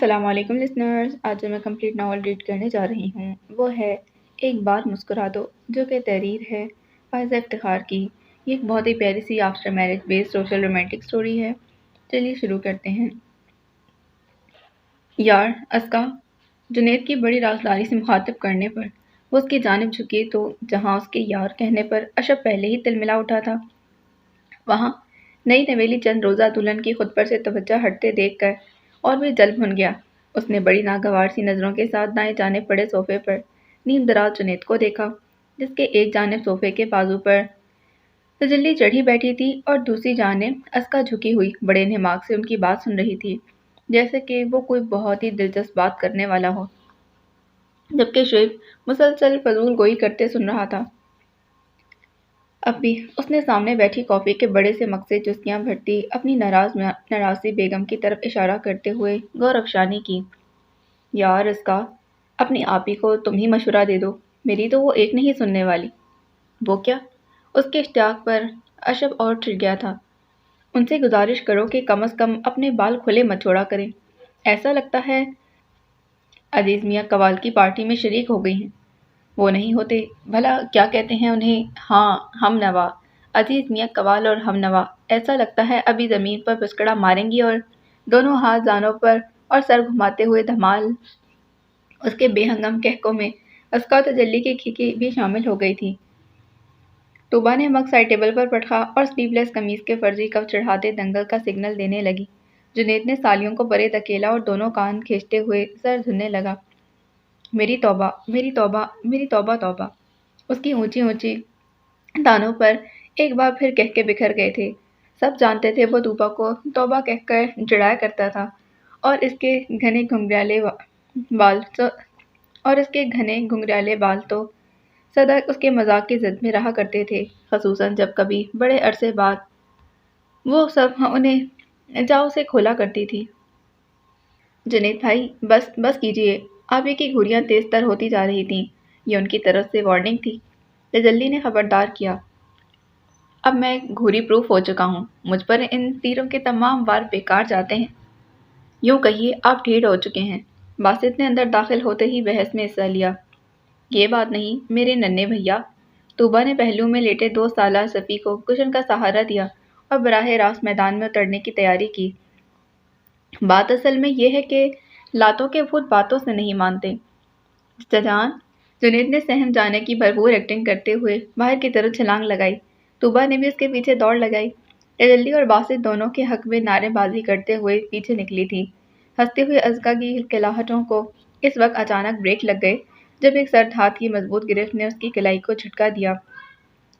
السلام علیکم لسنرز، آج جو میں کمپلیٹ ناول ریڈ کرنے جا رہی ہوں وہ ہے ایک بار مسکرا دو، جو کہ تحریر ہے فائزہ افتخار کی۔ یہ ایک بہت ہی پیاری سی after marriage based social romantic story ہے۔ چلیے شروع کرتے ہیں۔ یار اسکا، جنید کی بڑی رازداری سے مخاطب کرنے پر وہ اس کی جانب جھکی تو جہاں اس کے یار کہنے پر اشب پہلے ہی تلملا اٹھا تھا، وہاں نئی نویلی چند روزہ دلہن کی خود پر سے توجہ ہٹتے دیکھ کر اور بھی جل بھن گیا۔ اس نے بڑی ناگوار سی نظروں کے ساتھ دائیں جانب پڑے صوفے پر نیم دراز جنید کو دیکھا، جس کے ایک جانب صوفے کے بازو پر تجلی چڑھی بیٹھی تھی اور دوسری جانب اسکا جھکی ہوئی بڑے نماغ سے ان کی بات سن رہی تھی، جیسے کہ وہ کوئی بہت ہی دلچسپ بات کرنے والا ہو، جبکہ شعیب مسلسل فضول گوئی کرتے سن رہا تھا۔ اب بھی اس نے سامنے بیٹھی کافی کے بڑے سے مگ سے چسکیاں بھرتی اپنی ناراضی بیگم کی طرف اشارہ کرتے ہوئے غور افشانی کی۔ یار اسکا، اپنی آپی کو تم ہی مشورہ دے دو، میری تو وہ ایک نہیں سننے والی۔ وہ کیا؟ اس کے اشتیاق پر اشب اور ٹر گیا تھا۔ ان سے گزارش کرو کہ کم از کم اپنے بال کھلے مت چھوڑا کریں۔ ایسا لگتا ہے عزیز میاں قوال کی پارٹی میں شریک ہو گئی ہیں۔ وہ نہیں ہوتے، بھلا کیا کہتے ہیں انہیں؟ ہاں، ہم نوا۔ عزیز میاں قوال اور ہم نوا، ایسا لگتا ہے ابھی زمین پر پسکڑا ماریں گی اور دونوں ہاتھ زانوں پر اور سر گھماتے ہوئے دھمال۔ اس کے بے ہنگم کہکوں میں اسکا و تجلی کی کھیکی بھی شامل ہو گئی تھی۔ طوبا نے مگ سائڈ ٹیبل پر پٹکا اور سلیو لیس قمیص کے فرضی کف چڑھاتے دنگل کا سگنل دینے لگی۔ جنید نے سالیوں کو پرے دھکیلا اور دونوں کان کھینچتے ہوئے سر دھننے لگا۔ میری توبہ، میری توبہ، میری توبہ توبہ۔ اس کی اونچی اونچی دانوں پر ایک بار پھر کہہ کے بکھر گئے تھے۔ سب جانتے تھے وہ طوبا کو توبہ کہہ کر جڑایا کرتا تھا، اور اس کے گھنے گھنگریالے بال تو سدا اس کے مذاق کی زد میں رہا کرتے تھے، خصوصاً جب کبھی بڑے عرصے بعد وہ سب انہیں جاؤ سے کھولا کرتی تھی۔ جنید بھائی، بس کیجیے۔ آپی کی گھڑیاں تیز تر ہوتی جا رہی تھیں۔ یہ ان کی طرف سے وارننگ تھی۔ تجلی نے خبردار کیا۔ اب میں گھوری پروف ہو چکا ہوں، مجھ پر ان تیروں کے تمام وار بیکار جاتے ہیں۔ یوں کہیے آپ ڈھیڑ ہو چکے ہیں۔ باسط نے اندر داخل ہوتے ہی بحث میں حصہ لیا۔ یہ بات نہیں میرے ننھے بھیا۔ طوبا نے پہلو میں لیٹے 2 سالہ صفی کو کشن کا سہارا دیا اور براہ راست میدان میں اترنے کی تیاری کی۔ بات اصل میں یہ ہے کہ لاتوں کے بھوت باتوں سے نہیں مانتے۔ چچا جان، جنید نے سہم جانے کی بھرپور ایکٹنگ کرتے ہوئے باہر کی طرف چھلانگ لگائی۔ طوبا نے بھی اس کے پیچھے دوڑ لگائی۔ تجلی اور باسط دونوں کے حق میں نعرے بازی کرتے ہوئے پیچھے نکلی تھی۔ ہنستے ہوئے اسکا کی کلاہٹوں کو اس وقت اچانک بریک لگ گئے جب ایک سرد ہاتھ کی مضبوط گرفت نے اس کی کلائی کو جھٹکا دیا۔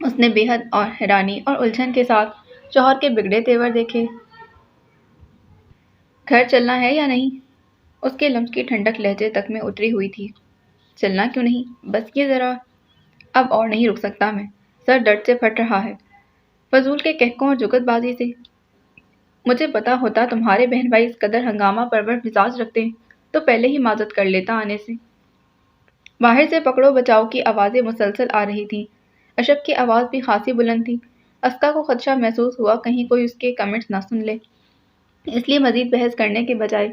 اس نے بے حد اور حیرانی اور الجھن کے ساتھ شوہر کے بگڑے تیور دیکھے۔ گھر چلنا ہے یا نہیں؟ اس کے لمس کی ٹھنڈک لہجے تک میں اتری ہوئی تھی۔ چلنا کیوں نہیں، بس یہ ذرا، اب اور نہیں رک سکتا میں، سر درد سے پھٹ رہا ہے۔ فضول کے کہکوں اور جگت بازی سے مجھے پتا ہوتا تمہارے بہن بھائی اس قدر ہنگامہ پرور مزاج رکھتے ہیں تو پہلے ہی معذرت کر لیتا آنے سے۔ باہر سے پکڑو بچاؤ کی آوازیں مسلسل آ رہی تھیں۔ اشب کی آواز بھی خاصی بلند تھی۔ اسکا کو خدشہ محسوس ہوا کہیں کوئی اس کے کمنٹس نہ سن لے، اس لیے مزید بحث کرنے کے بجائے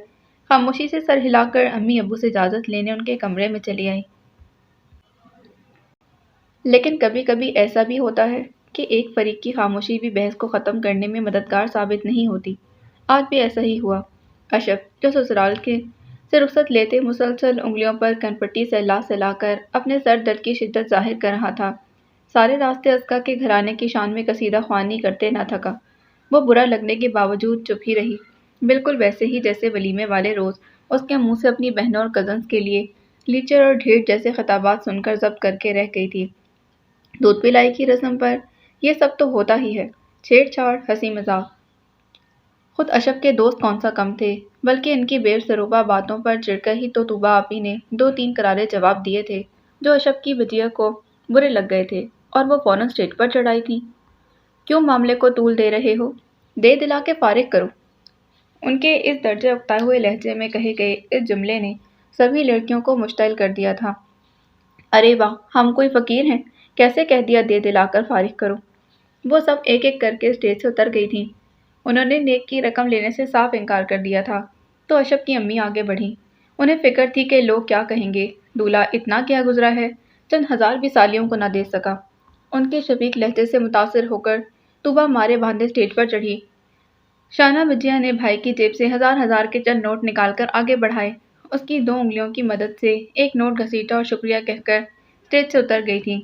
خاموشی سے سر ہلا کر امی ابو سے اجازت لینے ان کے کمرے میں چلی آئی۔ لیکن کبھی کبھی ایسا بھی ہوتا ہے کہ ایک فریق کی خاموشی بھی بحث کو ختم کرنے میں مددگار ثابت نہیں ہوتی۔ آج بھی ایسا ہی ہوا۔ اشب، جو سسرال کے سے رخصت لیتے مسلسل انگلیوں پر کنپٹی سہلا کر اپنے سر درد کی شدت ظاہر کر رہا تھا، سارے راستے اسکا کے گھرانے کی شان میں قصیدہ خوانی کرتے نہ تھکا۔ وہ برا لگنے کے باوجود چپ ہی رہی، بالکل ویسے ہی جیسے ولیمے والے روز اس کے منہ سے اپنی بہنوں اور کزنز کے لیے لیچر اور ڈھیڑ جیسے خطابات سن کر ضبط کر کے رہ گئی تھی۔ دودھ پلائی کی رسم پر یہ سب تو ہوتا ہی ہے، چھیڑ چھاڑ، ہنسی مذاق۔ خود اشب کے دوست کون سا کم تھے، بلکہ ان کی بے سروپا باتوں پر چڑھ کر ہی تو طوبا آپی نے 2-3 کرارے جواب دیے تھے جو اشب کی بجیا کو برے لگ گئے تھے، اور وہ فوراً اسٹیج پر چڑھ آئی تھی۔ کیوں معاملے کو طول دے رہے ہو؟ دے دلا کے فارغ کرو۔ ان کے اس درجے اکتائے ہوئے لہجے میں کہے گئے اس جملے نے سبھی لڑکیوں کو مشتعل کر دیا تھا۔ ارے واہ، ہم کوئی فقیر ہیں، کیسے کہہ دیا دے دلا کر فارغ کرو؟ وہ سب ایک ایک کر کے اسٹیج سے اتر گئی تھیں۔ انہوں نے نیک کی رقم لینے سے صاف انکار کر دیا تھا۔ تو اشرف کی امی آگے بڑھیں۔ انہیں فکر تھی کہ لوگ کیا کہیں گے، دولہا اتنا کیا گزرا ہے، چند ہزار بھی سالیوں کو نہ دے سکا۔ ان کے شفیق لہجے سے متاثر ہو کر طوبا مارے باندھے اسٹیج پر چڑھی۔ شانہ بجیا نے بھائی کی جیب سے ہزار ہزار کے چند نوٹ نکال کر آگے بڑھائے۔ اس کی 2 انگلیوں کی مدد سے ایک نوٹ گھسیٹا اور شکریہ کہہ کر اسٹیج سے اتر گئی تھی۔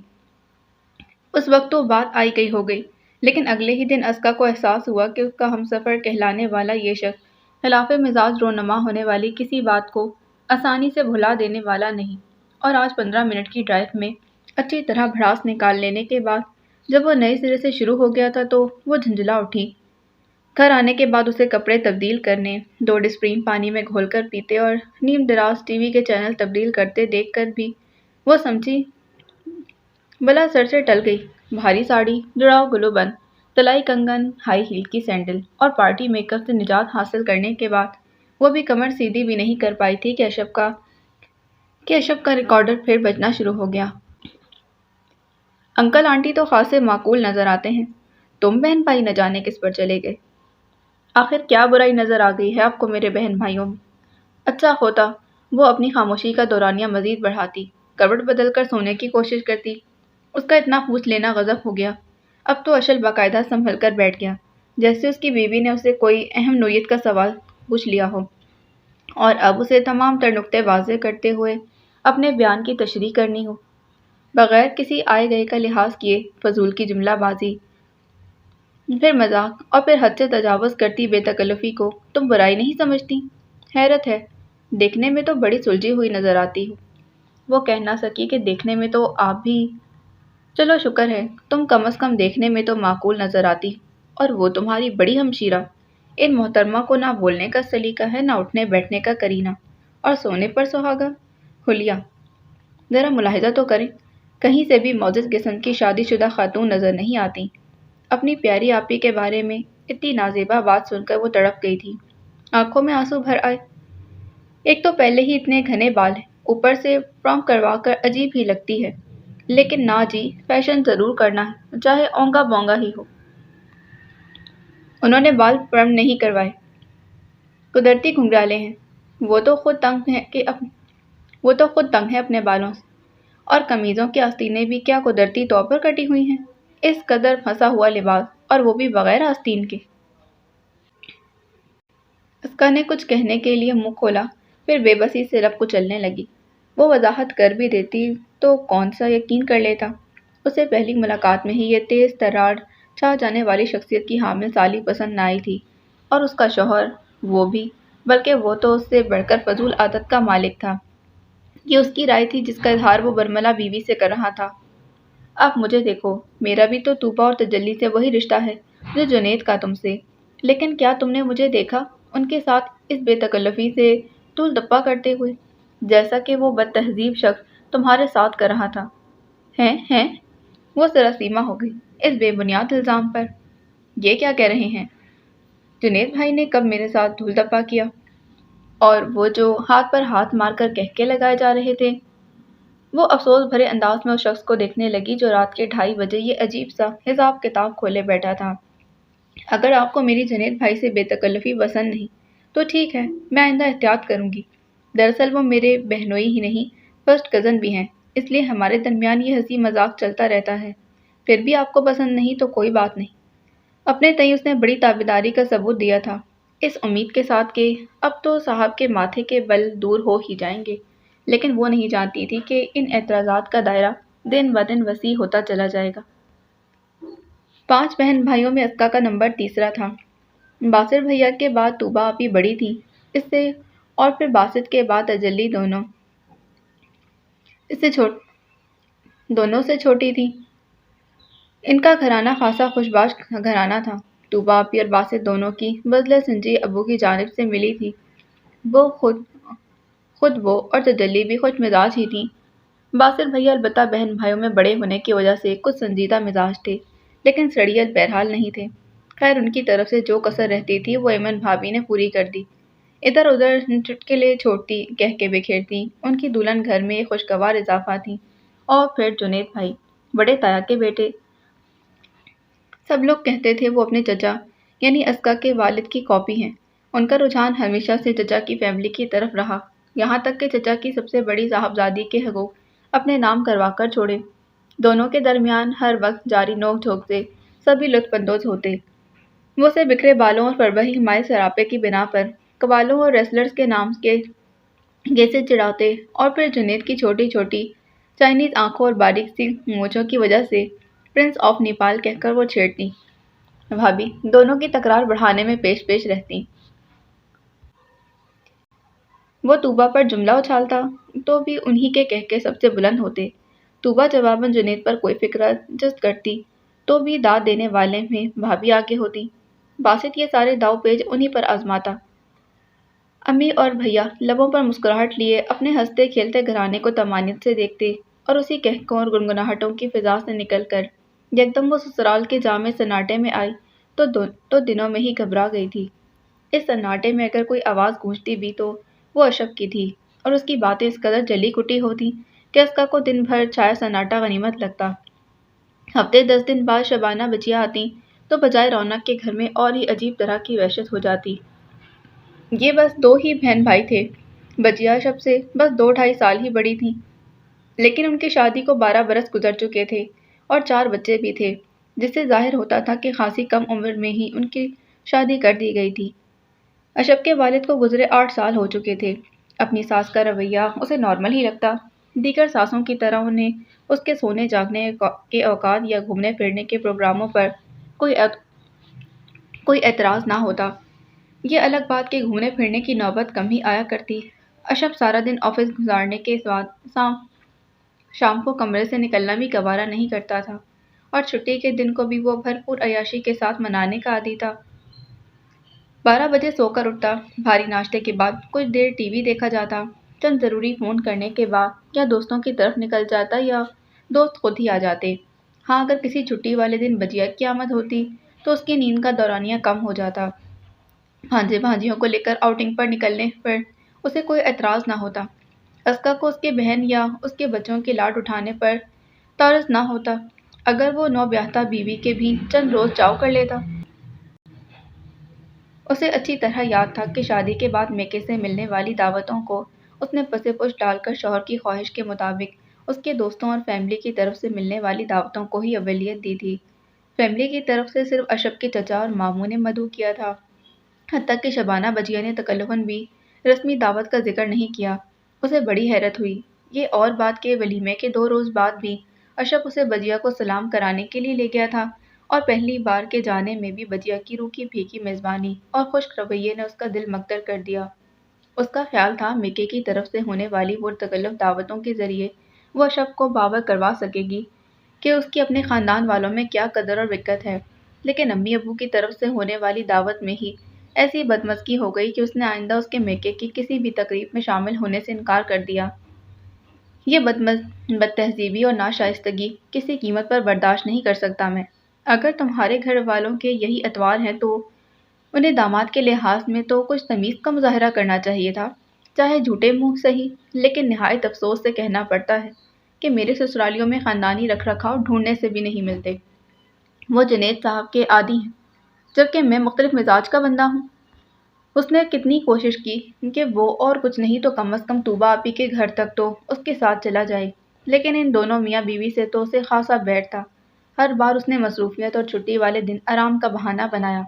اس وقت تو بات آئی گئی ہو گئی، لیکن اگلے ہی دن اسکا کو احساس ہوا کہ اس کا ہمسفر کہلانے والا یہ شخص خلاف مزاج رونما ہونے والی کسی بات کو آسانی سے بھلا دینے والا نہیں، اور آج 15 منٹ کی ڈرائیو میں اچھی طرح بھڑاس نکال لینے کے بعد جب وہ نئے سرے سے شروع ہو گیا تھا تو وہ جھنجھلا اٹھی۔ گھر آنے کے بعد اسے کپڑے تبدیل کرنے، 2 ڈسپرین پانی میں گھول کر پیتے اور نیم دراز ٹی وی کے چینل تبدیل کرتے دیکھ کر بھی وہ سمجھی بلا سر سے ٹل گئی۔ بھاری ساڑی، جڑاؤ گلو بند، تلائی کنگن، ہائی ہیل کی سینڈل اور پارٹی میک اپ سے نجات حاصل کرنے کے بعد وہ بھی کمر سیدھی بھی نہیں کر پائی تھی کہ اشرف کا ریکارڈر پھر بجنا شروع ہو گیا۔ انکل آنٹی تو خاصے معقول نظر آتے ہیں، تم بہن بھائی نہ جانے کس پر چلے گئے۔ آخر کیا برائی نظر آ گئی ہے آپ کو میرے بہن بھائیوں میں؟ اچھا ہوتا وہ اپنی خاموشی کا دورانیہ مزید بڑھاتی، کروٹ بدل کر سونے کی کوشش کرتی۔ اس کا اتنا پوچھ لینا غضب ہو گیا۔ اب تو اشل باقاعدہ سنبھل کر بیٹھ گیا، جیسے اس کی بیوی نے اسے کوئی اہم نوعیت کا سوال پوچھ لیا ہو، اور اب اسے تمام تر نکتے واضح کرتے ہوئے اپنے بیان کی تشریح کرنی ہو، بغیر کسی آئے گئے کا لحاظ کیے۔ فضول کی جملہ بازی، پھر مذاق، اور پھر حد سے تجاوز کرتی بے تکلفی کو تم برائی نہیں سمجھتی؟ حیرت ہے، دیکھنے میں تو بڑی سلجھی ہوئی نظر آتی ہو۔ وہ کہہ نہ سکی کہ دیکھنے میں تو آپ بھی… چلو شکر ہے، تم کم از کم دیکھنے میں تو معقول نظر آتی ہو، اور وہ تمہاری بڑی ہمشیرہ۔ ان محترمہ کو نہ بولنے کا سلیقہ ہے، نہ اٹھنے بیٹھنے کا کرینہ، اور سونے پر سہاگا۔ حلیہ، ذرا ملاحظہ تو کریں، کہیں سے بھی معزز قسم کی شادی شدہ خاتون نظر نہیں آتی۔ اپنی پیاری آپی کے بارے میں اتنی نازیبا بات سن کر وہ تڑپ گئی تھی، آنکھوں میں آنسو بھر آئے۔ ایک تو پہلے ہی اتنے گھنے بال ہیں، اوپر سے پرم کروا کر عجیب ہی لگتی ہے، لیکن نہ جی، فیشن ضرور کرنا ہے، چاہے اونگا بونگا ہی ہو۔ انہوں نے بال پرم نہیں کروائے، قدرتی گھنگرالے ہیں۔ وہ تو خود تنگ ہے اپنے بالوں سے، اور قمیضوں کی آستینیں بھی کیا قدرتی طور پر کٹی ہوئی ہیں، اس قدر پھنسا ہوا لباس، اور وہ بھی بغیر آستین کے۔ اسکا نے کچھ کہنے کے لیے منہ کھولا، پھر بے بسی سے لب کچلنے لگی۔ وہ وضاحت کر بھی دیتی تو کون سا یقین کر لیتا۔ اسے پہلی ملاقات میں ہی یہ تیز تراڑ چھا جانے والی شخصیت کی حامل سالی پسند نہ آئی تھی، اور اس کا شوہر وہ بھی، بلکہ وہ تو اس سے بڑھ کر فضول عادت کا مالک تھا۔ یہ اس کی رائے تھی جس کا اظہار وہ برملا بیوی سے کر رہا تھا۔ اب مجھے دیکھو، میرا بھی تو طوبا اور تجلی سے وہی رشتہ ہے جو جنید کا تم سے، لیکن کیا تم نے مجھے دیکھا ان کے ساتھ اس بے تکلفی سے ٹول ٹپا کرتے ہوئے، جیسا کہ وہ بد تہذیب شخص تمہارے ساتھ کر رہا تھا؟ ہیں؟ وہ سراسیمہ ہو گئی اس بے بنیاد الزام پر۔ یہ کیا کہہ رہے ہیں؟ جنید بھائی نے کب میرے ساتھ دھول دھپا کیا؟ اور وہ جو ہاتھ پر ہاتھ مار کر کہکے لگائے جا رہے تھے؟ وہ افسوس بھرے انداز میں اس شخص کو دیکھنے لگی جو رات کے 2:30 بجے یہ عجیب سا حساب کتاب کھولے بیٹھا تھا۔ اگر آپ کو میری جنید بھائی سے بے تکلفی پسند نہیں تو ٹھیک ہے، میں آئندہ احتیاط کروں گی۔ دراصل وہ میرے بہنوئی ہی نہیں، فرسٹ کزن بھی ہیں، اس لیے ہمارے درمیان یہ ہنسی مذاق چلتا رہتا ہے۔ پھر بھی آپ کو پسند نہیں تو کوئی بات نہیں۔ اپنے تئیں اس نے بڑی تابعداری کا ثبوت دیا تھا، اس امید کے ساتھ کہ اب تو صاحب کے ماتھے کے بل دور ہو ہی جائیں گے، لیکن وہ نہیں جانتی تھی کہ ان اعتراضات کا دائرہ دن بدن وسیع ہوتا چلا جائے گا۔ 5 بہن بھائیوں میں اسکا کا نمبر تیسرا تھا۔ باسط بھیا کے بعد طوبا آپی بڑی تھی اس سے، اور پھر باسط کے بعد تجلی دونوں سے چھوٹی تھی۔ ان کا گھرانہ خاصا خوشباش گھرانہ تھا۔ طوبا آپی اور باسط دونوں کی بذلِ سنجی ابو کی جانب سے ملی تھی۔ وہ خود وہ اور تجلی بھی خوش مزاج ہی تھیں۔ باسط بھیا البتہ بہن بھائیوں میں بڑے ہونے کی وجہ سے کچھ سنجیدہ مزاج تھے، لیکن سڑیل بہرحال نہیں تھے۔ خیر ان کی طرف سے جو کسر رہتی تھی وہ ایمن بھابھی نے پوری کر دی۔ ادھر ادھر چٹکلے چھوڑتی، کہہ کے بکھیرتی، ان کی دلہن گھر میں ایک خوشگوار اضافہ تھی۔ اور پھر جنید بھائی، بڑے تایا کے بیٹے۔ سب لوگ کہتے تھے وہ اپنے چچا یعنی اسکا کے والد کی کاپی ہیں۔ ان کا رجحان ہمیشہ سے چچا کی فیملی کی طرف رہا، یہاں تک کہ چچا کی سب سے بڑی صاحبزادی کے حقوق اپنے نام کروا کر چھوڑے۔ دونوں کے درمیان ہر وقت جاری نوک جھونک سے سبھی لطف اندوز ہوتے۔ وہ اسے بکھرے بالوں اور فربہی مائع سراپے کی بنا پر قوالوں اور ریسلرز کے نام کے گیسے چڑھاتے، اور پھر جنید کی چھوٹی چھوٹی چائنیز آنکھوں اور باریک سی مونچھوں کی وجہ سے پرنس آف نیپال کہہ کر وہ چھیڑتی۔ بھابھی دونوں کی تکرار بڑھانے میں پیش پیش رہتی۔ وہ طوبہ پر جملہ اچھالتا تو بھی انہی کے کہکے سب سے بلند ہوتے۔ طوبہ جواباً جنید پر کوئی فکرہ جست کرتی تو بھی داد دینے والے میں بھابھی آگے ہوتی۔ باسط یہ سارے داؤ پیچ انہی پر آزماتا۔ امی اور بھیا لبوں پر مسکراہٹ لیے اپنے ہنستے کھیلتے گھرانے کو طمانینت سے دیکھتے، اور اسی کہکوں اور گنگناہٹوں کی فضا سے نکل کر یکدم وہ سسرال کے جامع سناٹے میں آئی تو دنوں میں ہی گھبرا گئی تھی۔ اس سناٹے میں اگر کوئی آواز گونجتی بھی تو وہ اشب کی تھی، اور اس کی باتیں اس قدر جلی کٹی ہوتی کہ اسکا کو دن بھر چھایا سناٹا غنیمت لگتا۔ ہفتے 10 دن بعد شبانہ بچیاں آتیں تو بجائے رونق کے گھر میں اور ہی عجیب طرح کی وحشت ہو جاتی۔ یہ بس 2 ہی بہن بھائی تھے۔ بچیاں اشب سے بس 2-2.5 سال ہی بڑی تھیں، لیکن ان کی شادی کو 12 برس گزر چکے تھے اور 4 بچے بھی تھے، جس سے ظاہر ہوتا تھا کہ خاصی کم عمر میں ہی ان کی شادی کر دی گئی تھی۔ اشب کے والد کو گزرے 8 سال ہو چکے تھے۔ اپنی ساس کا رویہ اسے نارمل ہی لگتا، دیگر ساسوں کی طرح انہیں اس کے سونے جاگنے کے اوقات یا گھومنے پھرنے کے پروگراموں پر کوئی اعتراض نہ ہوتا۔ یہ الگ بات کہ گھومنے پھرنے کی نوبت کم ہی آیا کرتی۔ اشب سارا دن آفس گزارنے کے بعد شام کو کمرے سے نکلنا بھی گوارا نہیں کرتا تھا، اور چھٹی کے دن کو بھی وہ بھرپور عیاشی کے ساتھ منانے کا عادی تھا۔ 12 بجے سو کر اٹھتا، بھاری ناشتے کے بعد کچھ دیر ٹی وی دیکھا جاتا، چند ضروری فون کرنے کے بعد یا دوستوں کی طرف نکل جاتا یا دوست خود ہی آ جاتے۔ ہاں اگر کسی چھٹی والے دن بجیا کی آمد ہوتی تو اس کی نیند کا دورانیہ کم ہو جاتا۔ بھانجے بھانجیوں کو لے کر آؤٹنگ پر نکلنے پر اسے کوئی اعتراض نہ ہوتا۔ اسکا کو اس کے بہن یا اس کے بچوں کے لاڈ اٹھانے پر تعرض نہ ہوتا، اگر وہ نوبیاہتا بیوی کے بھی چند روز چاؤ کر لیتا۔ اسے اچھی طرح یاد تھا کہ شادی کے بعد میکے سے ملنے والی دعوتوں کو اس نے پسِ پشت ڈال کر شوہر کی خواہش کے مطابق اس کے دوستوں اور فیملی کی طرف سے ملنے والی دعوتوں کو ہی اولویت دی تھی۔ فیملی کی طرف سے صرف اشب کے چچا اور ماموں نے مدعو کیا تھا، حتیٰ کہ شبانہ بجیا نے تکلفاً بھی رسمی دعوت کا ذکر نہیں کیا۔ اسے بڑی حیرت ہوئی، یہ اور بات کہ ولیمے کے 2 روز بعد بھی اشب اسے بجیا کو سلام کرانے کے لیے لے گیا تھا، اور پہلی بار کے جانے میں بھی بجیا کی روکھی پھیکی میزبانی اور خشک رویے نے اس کا دل مکدر کر دیا۔ اس کا خیال تھا میکے کی طرف سے ہونے والی پرتکلف دعوتوں کے ذریعے وہ اشب کو باور کروا سکے گی کہ اس کی اپنے خاندان والوں میں کیا قدر اور وقت ہے، لیکن امی ابو کی طرف سے ہونے والی دعوت میں ہی ایسی بدمزگی ہو گئی کہ اس نے آئندہ اس کے میکے کی کسی بھی تقریب میں شامل ہونے سے انکار کر دیا۔ یہ بد تہذیبی اور ناشائستگی کسی قیمت پر برداشت نہیں کر سکتا میں۔ اگر تمہارے گھر والوں کے یہی اطوار ہیں تو انہیں داماد کے لحاظ میں تو کچھ تمیز کا مظاہرہ کرنا چاہیے تھا، چاہے جھوٹے منہ سہی، لیکن نہایت افسوس سے کہنا پڑتا ہے کہ میرے سسرالیوں میں خاندانی رکھ رکھاؤ ڈھونڈنے سے بھی نہیں ملتے۔ وہ جنید صاحب کے عادی ہیں، جبکہ میں مختلف مزاج کا بندہ ہوں۔ اس نے کتنی کوشش کی کہ وہ اور کچھ نہیں تو کم از کم طوبہ آپی کے گھر تک تو اس کے ساتھ چلا جائے، لیکن ان دونوں میاں بیوی سے تو اسے خاصا بیٹھ تھا۔ ہر بار اس نے مصروفیت اور چھٹی والے دن آرام کا بہانہ بنایا۔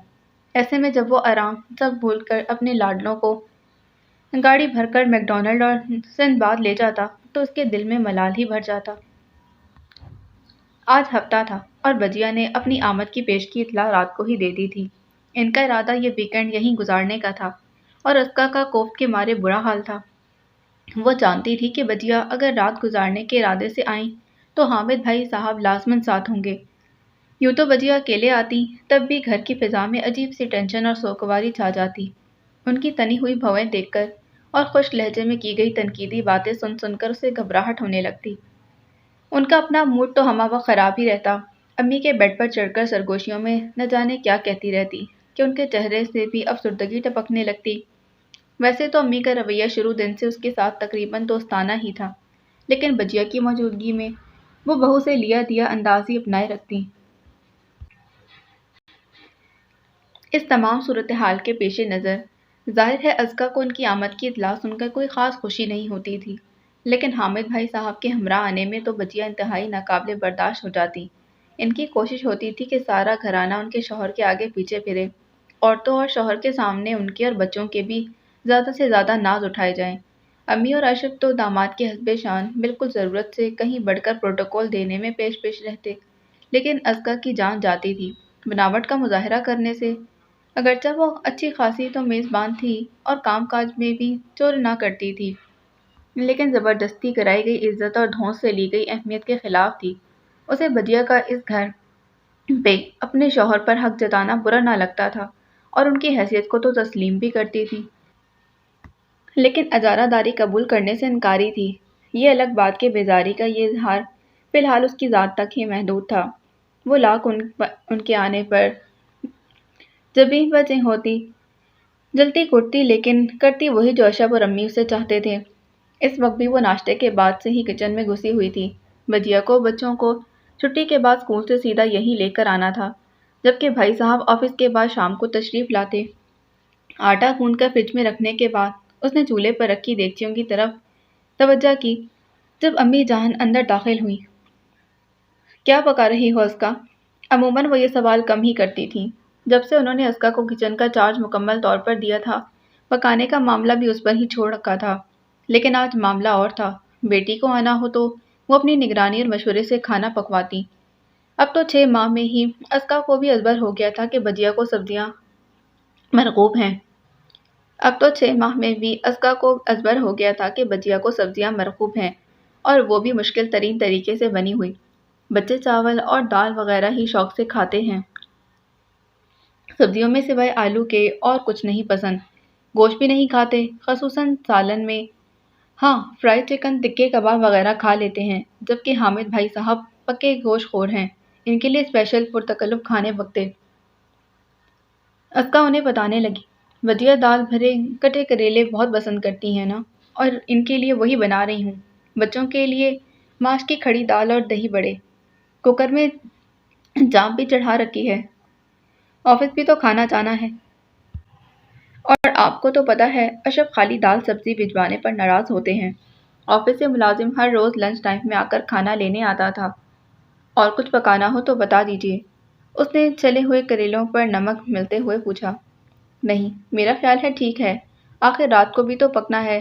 ایسے میں جب وہ آرام سب بھول کر اپنے لاڈلوں کو گاڑی بھر کر میک ڈونلڈ اور سندھ باد لے جاتا تو اس کے دل میں ملال ہی بھر جاتا۔ آج ہفتہ تھا اور بجیا نے اپنی آمد کی پیشگی اطلاع رات کو ہی دے دی تھی۔ ان کا ارادہ یہ ویکینڈ یہیں گزارنے کا تھا، اور اسکا کا کوفت کے مارے برا حال تھا۔ وہ جانتی تھی کہ بجیا اگر رات گزارنے کے ارادے سے آئیں تو حامد بھائی صاحب لازماً ساتھ ہوں گے۔ یوں تو بجیا اکیلے آتی تب بھی گھر کی فضا میں عجیب سی ٹینشن اور سوگواری چھا جاتی۔ ان کی تنی ہوئی بھویں دیکھ کر اور خشک لہجے میں کی گئی تنقیدی باتیں سن سن کر اسے گھبراہٹ ہونے لگتی۔ ان کا اپنا موڈ تو ہمہ وقت خراب ہی رہتا۔ امی کے بیڈ پر چڑھ کر سرگوشیوں میں نہ جانے کیا کہتی رہتی کہ ان کے چہرے سے بھی افسردگی ٹپکنے لگتی۔ ویسے تو امی کا رویہ شروع دن سے اس کے ساتھ تقریباً دوستانہ ہی تھا، لیکن بجیا کی موجودگی میں وہ بہو سے لیا دیا انداز ہی اپنائے رکھتی۔ اس تمام صورتحال کے پیش نظر ظاہر ہے ازکا کو ان کی آمد کی اطلاع سن کر کوئی خاص خوشی نہیں ہوتی تھی، لیکن حامد بھائی صاحب کے ہمراہ آنے میں تو بچیاں انتہائی ناقابل برداشت ہو جاتی۔ ان کی کوشش ہوتی تھی کہ سارا گھرانہ ان کے شوہر کے آگے پیچھے پھرے، عورتوں اور شوہر کے سامنے ان کے اور بچوں کے بھی زیادہ سے زیادہ ناز اٹھائے جائیں۔ امی اور اشرف تو داماد کے حسب شان بالکل ضرورت سے کہیں بڑھ کر پروٹوکول دینے میں پیش پیش رہتے، لیکن ازکا کی جان جاتی تھی بناوٹ کا مظاہرہ کرنے سے۔ اگرچہ وہ اچھی خاصی تو میزبان تھی اور کام کاج میں بھی چور نہ کرتی تھی، لیکن زبردستی کرائی گئی عزت اور دھونس سے لی گئی اہمیت کے خلاف تھی۔ اسے بدیہ کا اس گھر پہ اپنے شوہر پر حق جتانا برا نہ لگتا تھا اور ان کی حیثیت کو تو تسلیم بھی کرتی تھی، لیکن اجارہ داری قبول کرنے سے انکاری تھی۔ یہ الگ بات کہ بیزاری کا یہ اظہار فی الحال اس کی ذات تک ہی محدود تھا۔ وہ لاکھ ان کے آنے پر جبیں بچیں ہوتی، جلتی کٹتی، لیکن کرتی وہی جو اشرف اور امی اسے چاہتے تھے۔ اس وقت بھی وہ ناشتے کے بعد سے ہی کچن میں گھسی ہوئی تھی۔ بدیہ کو بچوں کو چھٹی کے بعد اسکول سے سیدھا یہیں لے کر آنا تھا، جبکہ بھائی صاحب آفس کے بعد شام کو تشریف لاتے۔ آٹا گوندھ کر فریج میں رکھنے کے بعد اس نے چولہے پر رکھی دیگچیوں کی طرف توجہ کی۔ جب امی جان اندر داخل ہوئیں، کیا پکا رہی ہو ازکا؟ عموماً وہ یہ سوال کم ہی کرتی تھیں۔ جب سے انہوں نے ازکا کو کچن کا چارج مکمل طور پر دیا تھا، پکانے کا معاملہ بھی اس پر ہی چھوڑ رکھا تھا، لیکن آج معاملہ اور تھا۔ بیٹی کو آنا ہو تو وہ اپنی نگرانی اور مشورے سے کھانا پکواتی۔ اب تو 6 ماہ میں ہی ازکا کو بھی ازبر ہو گیا تھا کہ بدیہ کو سبزیاں مرغوب ہیں۔ اب تو 6 ماہ میں بھی ازکا کو ازبر ہو گیا تھا کہ بدیہ کو سبزیاں مرغوب ہیں، اور وہ بھی مشکل ترین طریقے سے بنی ہوئی۔ بچے چاول اور دال وغیرہ ہی شوق سے کھاتے ہیں، سبزیوں میں سوائے آلو کے اور کچھ نہیں پسند۔ گوشت بھی نہیں کھاتے، خصوصاً سالن میں۔ ہاں، فرائیڈ چکن، تکے کباب وغیرہ کھا لیتے ہیں، جبکہ حامد بھائی صاحب پکے گوشت خور ہیں، ان کے لیے اسپیشل پرتکلف کھانے پکتے۔ ازکا انہیں بتانے لگی، بدیہ دال بھرے کٹے کریلے بہت پسند کرتی ہیں نا، اور ان کے لیے وہی بنا رہی ہوں۔ بچوں کے لیے ماش کی کھڑی دال اور دہی بڑے، کوکر میں چاپ بھی چڑھا رکھی ہے۔ آفس بھی تو کھانا جانا ہے، اور آپ کو تو پتہ ہے اشرف خالی دال سبزی بھجوانے پر ناراض ہوتے ہیں۔ آفس سے ملازم ہر روز لنچ ٹائم میں آ کر کھانا لینے آتا تھا۔ اور کچھ پکانا ہو تو بتا دیجیے، اس نے چلے ہوئے کریلوں پر نمک ملتے ہوئے پوچھا۔ نہیں، میرا خیال ہے ٹھیک ہے، آخر رات کو بھی تو پکنا ہے،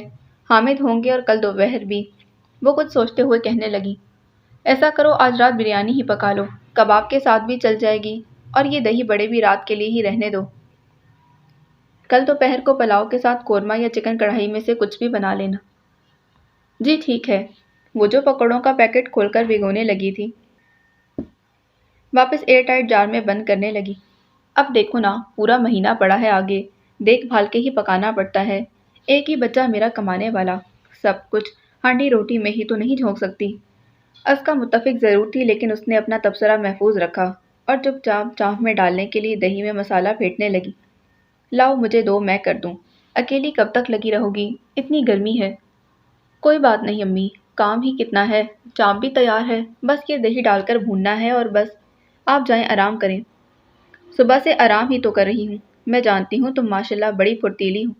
حامد ہوں گے اور کل دوپہر بھی۔ وہ کچھ سوچتے ہوئے کہنے لگی، ایسا کرو آج رات بریانی ہی پکا لو، کباب کے ساتھ بھی چل جائے گی، اور یہ دہی بڑے بھی رات کے لیے ہی رہنے دو۔ کل دوپہر کو پلاؤ کے ساتھ قورمہ یا چکن کڑھائی میں سے کچھ بھی بنا لینا۔ جی ٹھیک ہے۔ وہ جو پکوڑوں کا پیکٹ کھول کر بھگونے لگی تھی، واپس ایئر ٹائٹ جار میں بند کرنے لگی۔ اب دیکھو نا، پورا مہینہ پڑا ہے آگے، دیکھ بھال کے ہی پکانا پڑتا ہے۔ ایک ہی بچہ میرا کمانے والا، سب کچھ ہانڈی روٹی میں ہی تو نہیں جھونک سکتی۔ ازکا متفق ضرور تھی، لیکن اس نے اپنا تبصرہ محفوظ رکھا اور چپ چاپ چاپ میں ڈالنے کے لیے دہی میں مسالہ پھینٹنے لگی۔ لاؤ مجھے دو، میں کر دوں، اکیلی کب تک لگی رہو گی، اتنی گرمی ہے۔ کوئی بات نہیں امی، کام ہی کتنا ہے، چاپ بھی تیار ہے، بس یہ دہی ڈال کر بھوننا ہے اور بس، آپ جائیں آرام کریں۔ صبح سے آرام ہی تو کر رہی ہوں، میں جانتی ہوں تم ماشاءاللہ بڑی پھرتیلی ہو،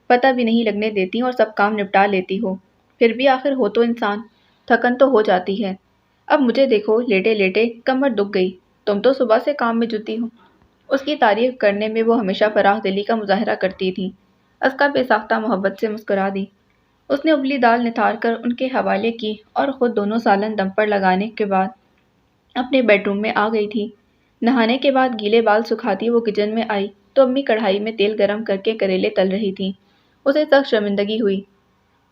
پتہ بھی نہیں لگنے دیتی اور سب کام نپٹا لیتی ہو، پھر بھی آخر ہو تو انسان، تھکن تو ہو جاتی ہے۔ اب مجھے دیکھو لیٹے لیٹے کمر دکھ گئی، تم تو صبح سے کام میں جٹی ہو۔ اس کی تعریف کرنے میں وہ ہمیشہ فراخ دلی کا مظاہرہ کرتی تھی۔ ازکا بے ساختہ محبت سے مسکرا دی۔ اس نے ابلی دال نتھار کر ان کے حوالے کی اور خود دونوں سالن دم پر لگانے کے بعد اپنے بیڈ روم میں آ گئی تھی۔ نہانے کے بعد گیلے بال سکھاتی وہ کچن میں آئی تو امی کڑھائی میں تیل گرم کر کے کریلے تل رہی تھیں۔ اسے سخت شرمندگی ہوئی۔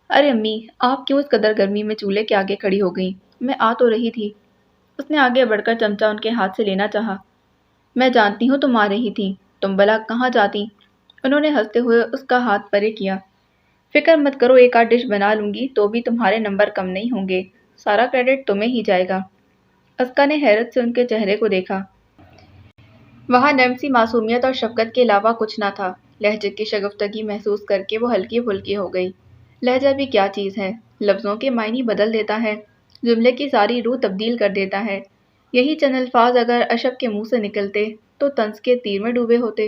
ارے امی، آپ کیوں اس قدر گرمی میں چولہے کے آگے کھڑی ہو گئیں؟ میں آ تو رہی تھی۔ اس نے آگے بڑھ کر چمچہ ان کے ہاتھ سے لینا چاہا۔ میں جانتی ہوں تم آ رہی تھی، تم بھلا کہاں جاتی؟ انہوں نے ہنستے ہوئے اس کا ہاتھ پرے کیا۔ فکر مت کرو، ایک آدھ ڈش بنا لوں گی تو بھی تمہارے نمبر کم نہیں ہوں گے، سارا کریڈٹ تمہیں ہی جائے گا۔ ازکا نے حیرت سے ان کے چہرے کو دیکھا۔ وہاں نرم سی معصومیت اور شفقت کے علاوہ کچھ نہ تھا۔ لہجے کی شگفتگی محسوس کر کے وہ ہلکی پھلکی ہو گئی۔ لہجہ بھی کیا چیز ہے، لفظوں کے معنی بدل دیتا ہے، جملے کی ساری روح تبدیل کر دیتا ہے۔ یہی چند الفاظ اگر اشرف کے منہ سے نکلتے تو طنز کے تیر میں ڈوبے ہوتے۔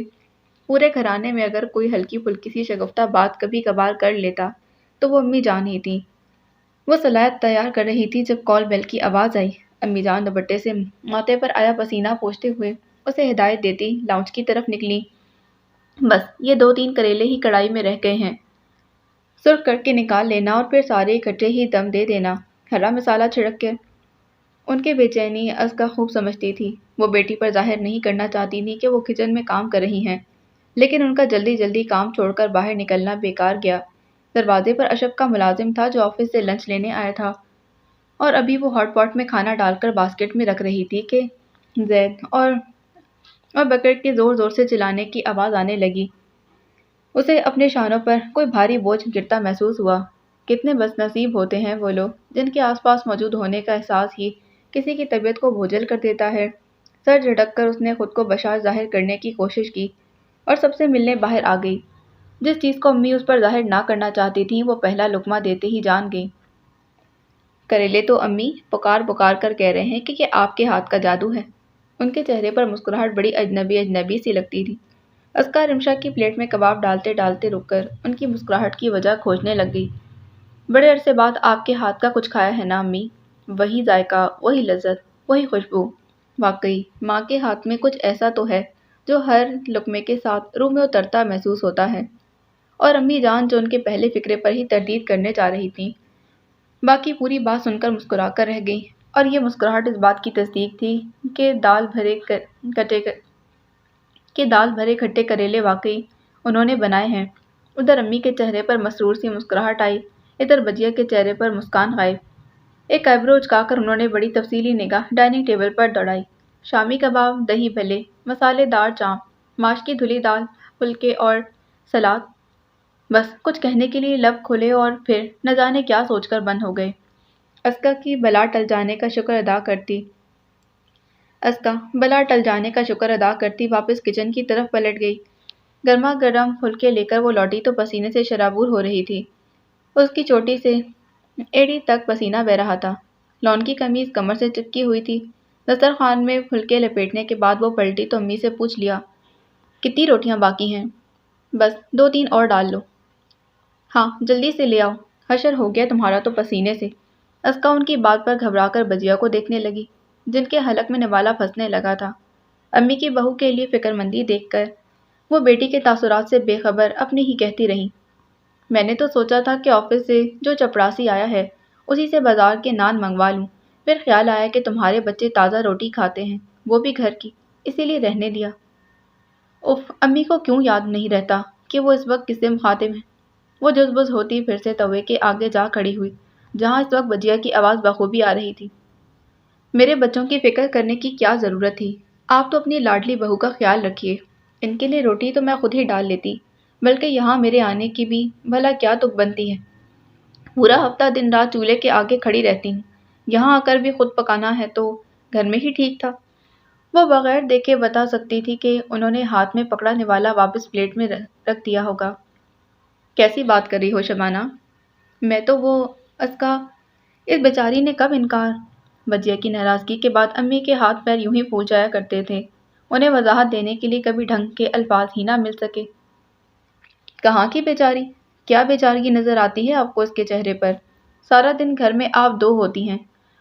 پورے گھرانے میں اگر کوئی ہلکی پھلکی سی شگفتہ بات کبھی کبھار کر لیتا تو وہ امی جان ہی تھی۔ وہ صلاحیت تیار کر رہی تھی جب کال بیل کی آواز آئی۔ امی جان دوپٹے سے ماتھے پر آیا پسینہ پوچھتے ہوئے اسے ہدایت دیتی لاؤنج کی طرف نکلی۔ بس یہ 2-3 کریلے ہی کڑائی میں رہ گئے ہیں، سرخ کر کے نکال لینا اور پھر سارے اکٹھے ہی دم دے دینا، ہرا مسالہ چھڑک کے۔ ان کی بے چینی ازکا خوب سمجھتی تھی۔ وہ بیٹی پر ظاہر نہیں کرنا چاہتی تھی کہ وہ کچن میں کام کر رہی ہیں، لیکن ان کا جلدی جلدی کام چھوڑ کر باہر نکلنا بیکار گیا۔ دروازے پر اشرف کا ملازم تھا جو آفس سے لنچ لینے آیا تھا، اور ابھی وہ ہاٹ پاٹ میں کھانا ڈال کر باسکٹ میں رکھ رہی تھی کہ زید اور بکٹ کے زور زور سے چلانے کی آواز آنے لگی۔ اسے اپنے شانوں پر کوئی بھاری بوجھ گرتا محسوس ہوا۔ کتنے بد نصیب ہوتے ہیں وہ لوگ جن کے آس پاس موجود ہونے کا احساس ہی کسی کی طبیعت کو بوجھل کر دیتا ہے۔ سر جھٹک کر اس نے خود کو بشاش ظاہر کرنے کی کوشش کی اور سب سے ملنے باہر آ گئی۔ جس چیز کو امی اس پر ظاہر نہ کرنا چاہتی تھیں وہ پہلا لقمہ دیتے ہی جان گئی۔ کریلے تو امی پکار پکار کر کہہ رہے ہیں کہ یہ آپ کے ہاتھ کا جادو ہے۔ ان کے چہرے پر مسکراہٹ بڑی اجنبی اجنبی سی لگتی تھی۔ اسکا رمشا کی پلیٹ میں کباب ڈالتے ڈالتے رک کر ان کی مسکراہٹ کی وجہ کھوجنے لگ گئی۔ بڑے عرصے بعد آپ کے ہاتھ کا کچھ کھایا ہے نا امی؟ وہی ذائقہ، وہی لذت، وہی خوشبو۔ واقعی ماں کے ہاتھ میں کچھ ایسا تو ہے جو ہر لقمے کے ساتھ روح میں اترتا محسوس ہوتا ہے۔ اور امی جان جو ان کے پہلے فکرے پر ہی تردید کرنے جا رہی تھیں، باقی پوری بات سن کر مسکرا کر رہ گئی، اور یہ مسکراہٹ اس بات کی تصدیق تھی کہ دال بھرے کھٹے کریلے واقعی انہوں نے بنائے ہیں۔ ادھر امی کے چہرے پر مسرور سی مسکراہٹ آئی، ادھر بجیا کے چہرے پر مسکان غائب۔ ایک آئیبرو اچکا کر انہوں نے بڑی تفصیلی نگاہ ڈائننگ ٹیبل پر دوڑائی۔ شامی کباب، دہی بھلے، مسالے دار چاپ، ماش کی دھلی دال، پھلکے اور سلاد۔ بس کچھ کہنے کے لیے لب کھلے اور پھر نہ جانے کیا سوچ کر بند ہو گئے۔ اسکا بلا ٹل جانے کا شکر ادا کرتی واپس کچن کی طرف پلٹ گئی۔ گرما گرم پھلکے لے کر وہ لوٹی تو پسینے سے شرابور ہو رہی تھی۔ اس کی چوٹی سے ایڑی تک پسینہ بہہ رہا تھا۔ لون کی قمیض کمر سے چپکی ہوئی تھی۔ دسترخوان میں پھلکے لپیٹنے کے بعد وہ پلٹی تو امی سے پوچھ لیا، کتنی روٹیاں باقی ہیں؟ بس 2-3 اور ڈال لو۔ ہاں جلدی سے لے آؤ، حشر ہو گیا تمہارا تو پسینے سے۔ اسکا ان کی بات پر گھبرا کر بجیا کو دیکھنے لگی جن کے حلق میں نوالا پھنسنے لگا تھا۔ امی کی بہو کے لیے فکر مندی دیکھ کر وہ بیٹی کے تاثرات سے بے خبر اپنی ہی کہتی رہی، میں نے تو سوچا تھا کہ آفس سے جو چپڑاسی آیا ہے اسی سے بازار کے نان منگوا لوں، پھر خیال آیا کہ تمہارے بچے تازہ روٹی کھاتے ہیں، وہ بھی گھر کی، اسی لیے رہنے دیا۔ اف، امی کو کیوں یاد نہیں رہتا کہ وہ اس وقت کس سے مخاطب ہیں؟ وہ جز بز ہوتی پھر سے توے کے آگے جا کھڑی ہوئی جہاں اس وقت بجیا کی آواز بخوبی آ رہی تھی۔ میرے بچوں کی فکر کرنے کی کیا ضرورت تھی؟ آپ تو اپنی لاڈلی بہو کا خیال رکھیے۔ ان کے لیے روٹی تو میں خود ہی ڈال لیتی، بلکہ یہاں میرے آنے کی بھی بھلا کیا تک بنتی ہے؟ پورا ہفتہ دن رات چولہے کے آگے کھڑی رہتی ہوں، یہاں آ کر بھی خود پکانا ہے تو گھر میں ہی ٹھیک تھا۔ وہ بغیر دیکھے بتا سکتی تھی کہ انہوں نے ہاتھ میں پکڑا نوالا واپس پلیٹ میں رکھ دیا ہوگا۔ کیسی بات کر رہی ہو شبانہ؟ میں تو وہ اسکا، اس بیچاری نے کب انکار؟ بجیا کی ناراضگی کے بعد امی کے ہاتھ پیر یوں ہی پھول جایا کرتے تھے، انہیں وضاحت دینے کے لیے کبھی ڈھنگ کے الفاظ ہی نہ مل سکے۔ کہاں کی بیچاری؟ کیا بیچارگی نظر آتی ہے آپ کو اس کے چہرے پر؟ سارا دن گھر میں آپ 2 ہوتی ہیں،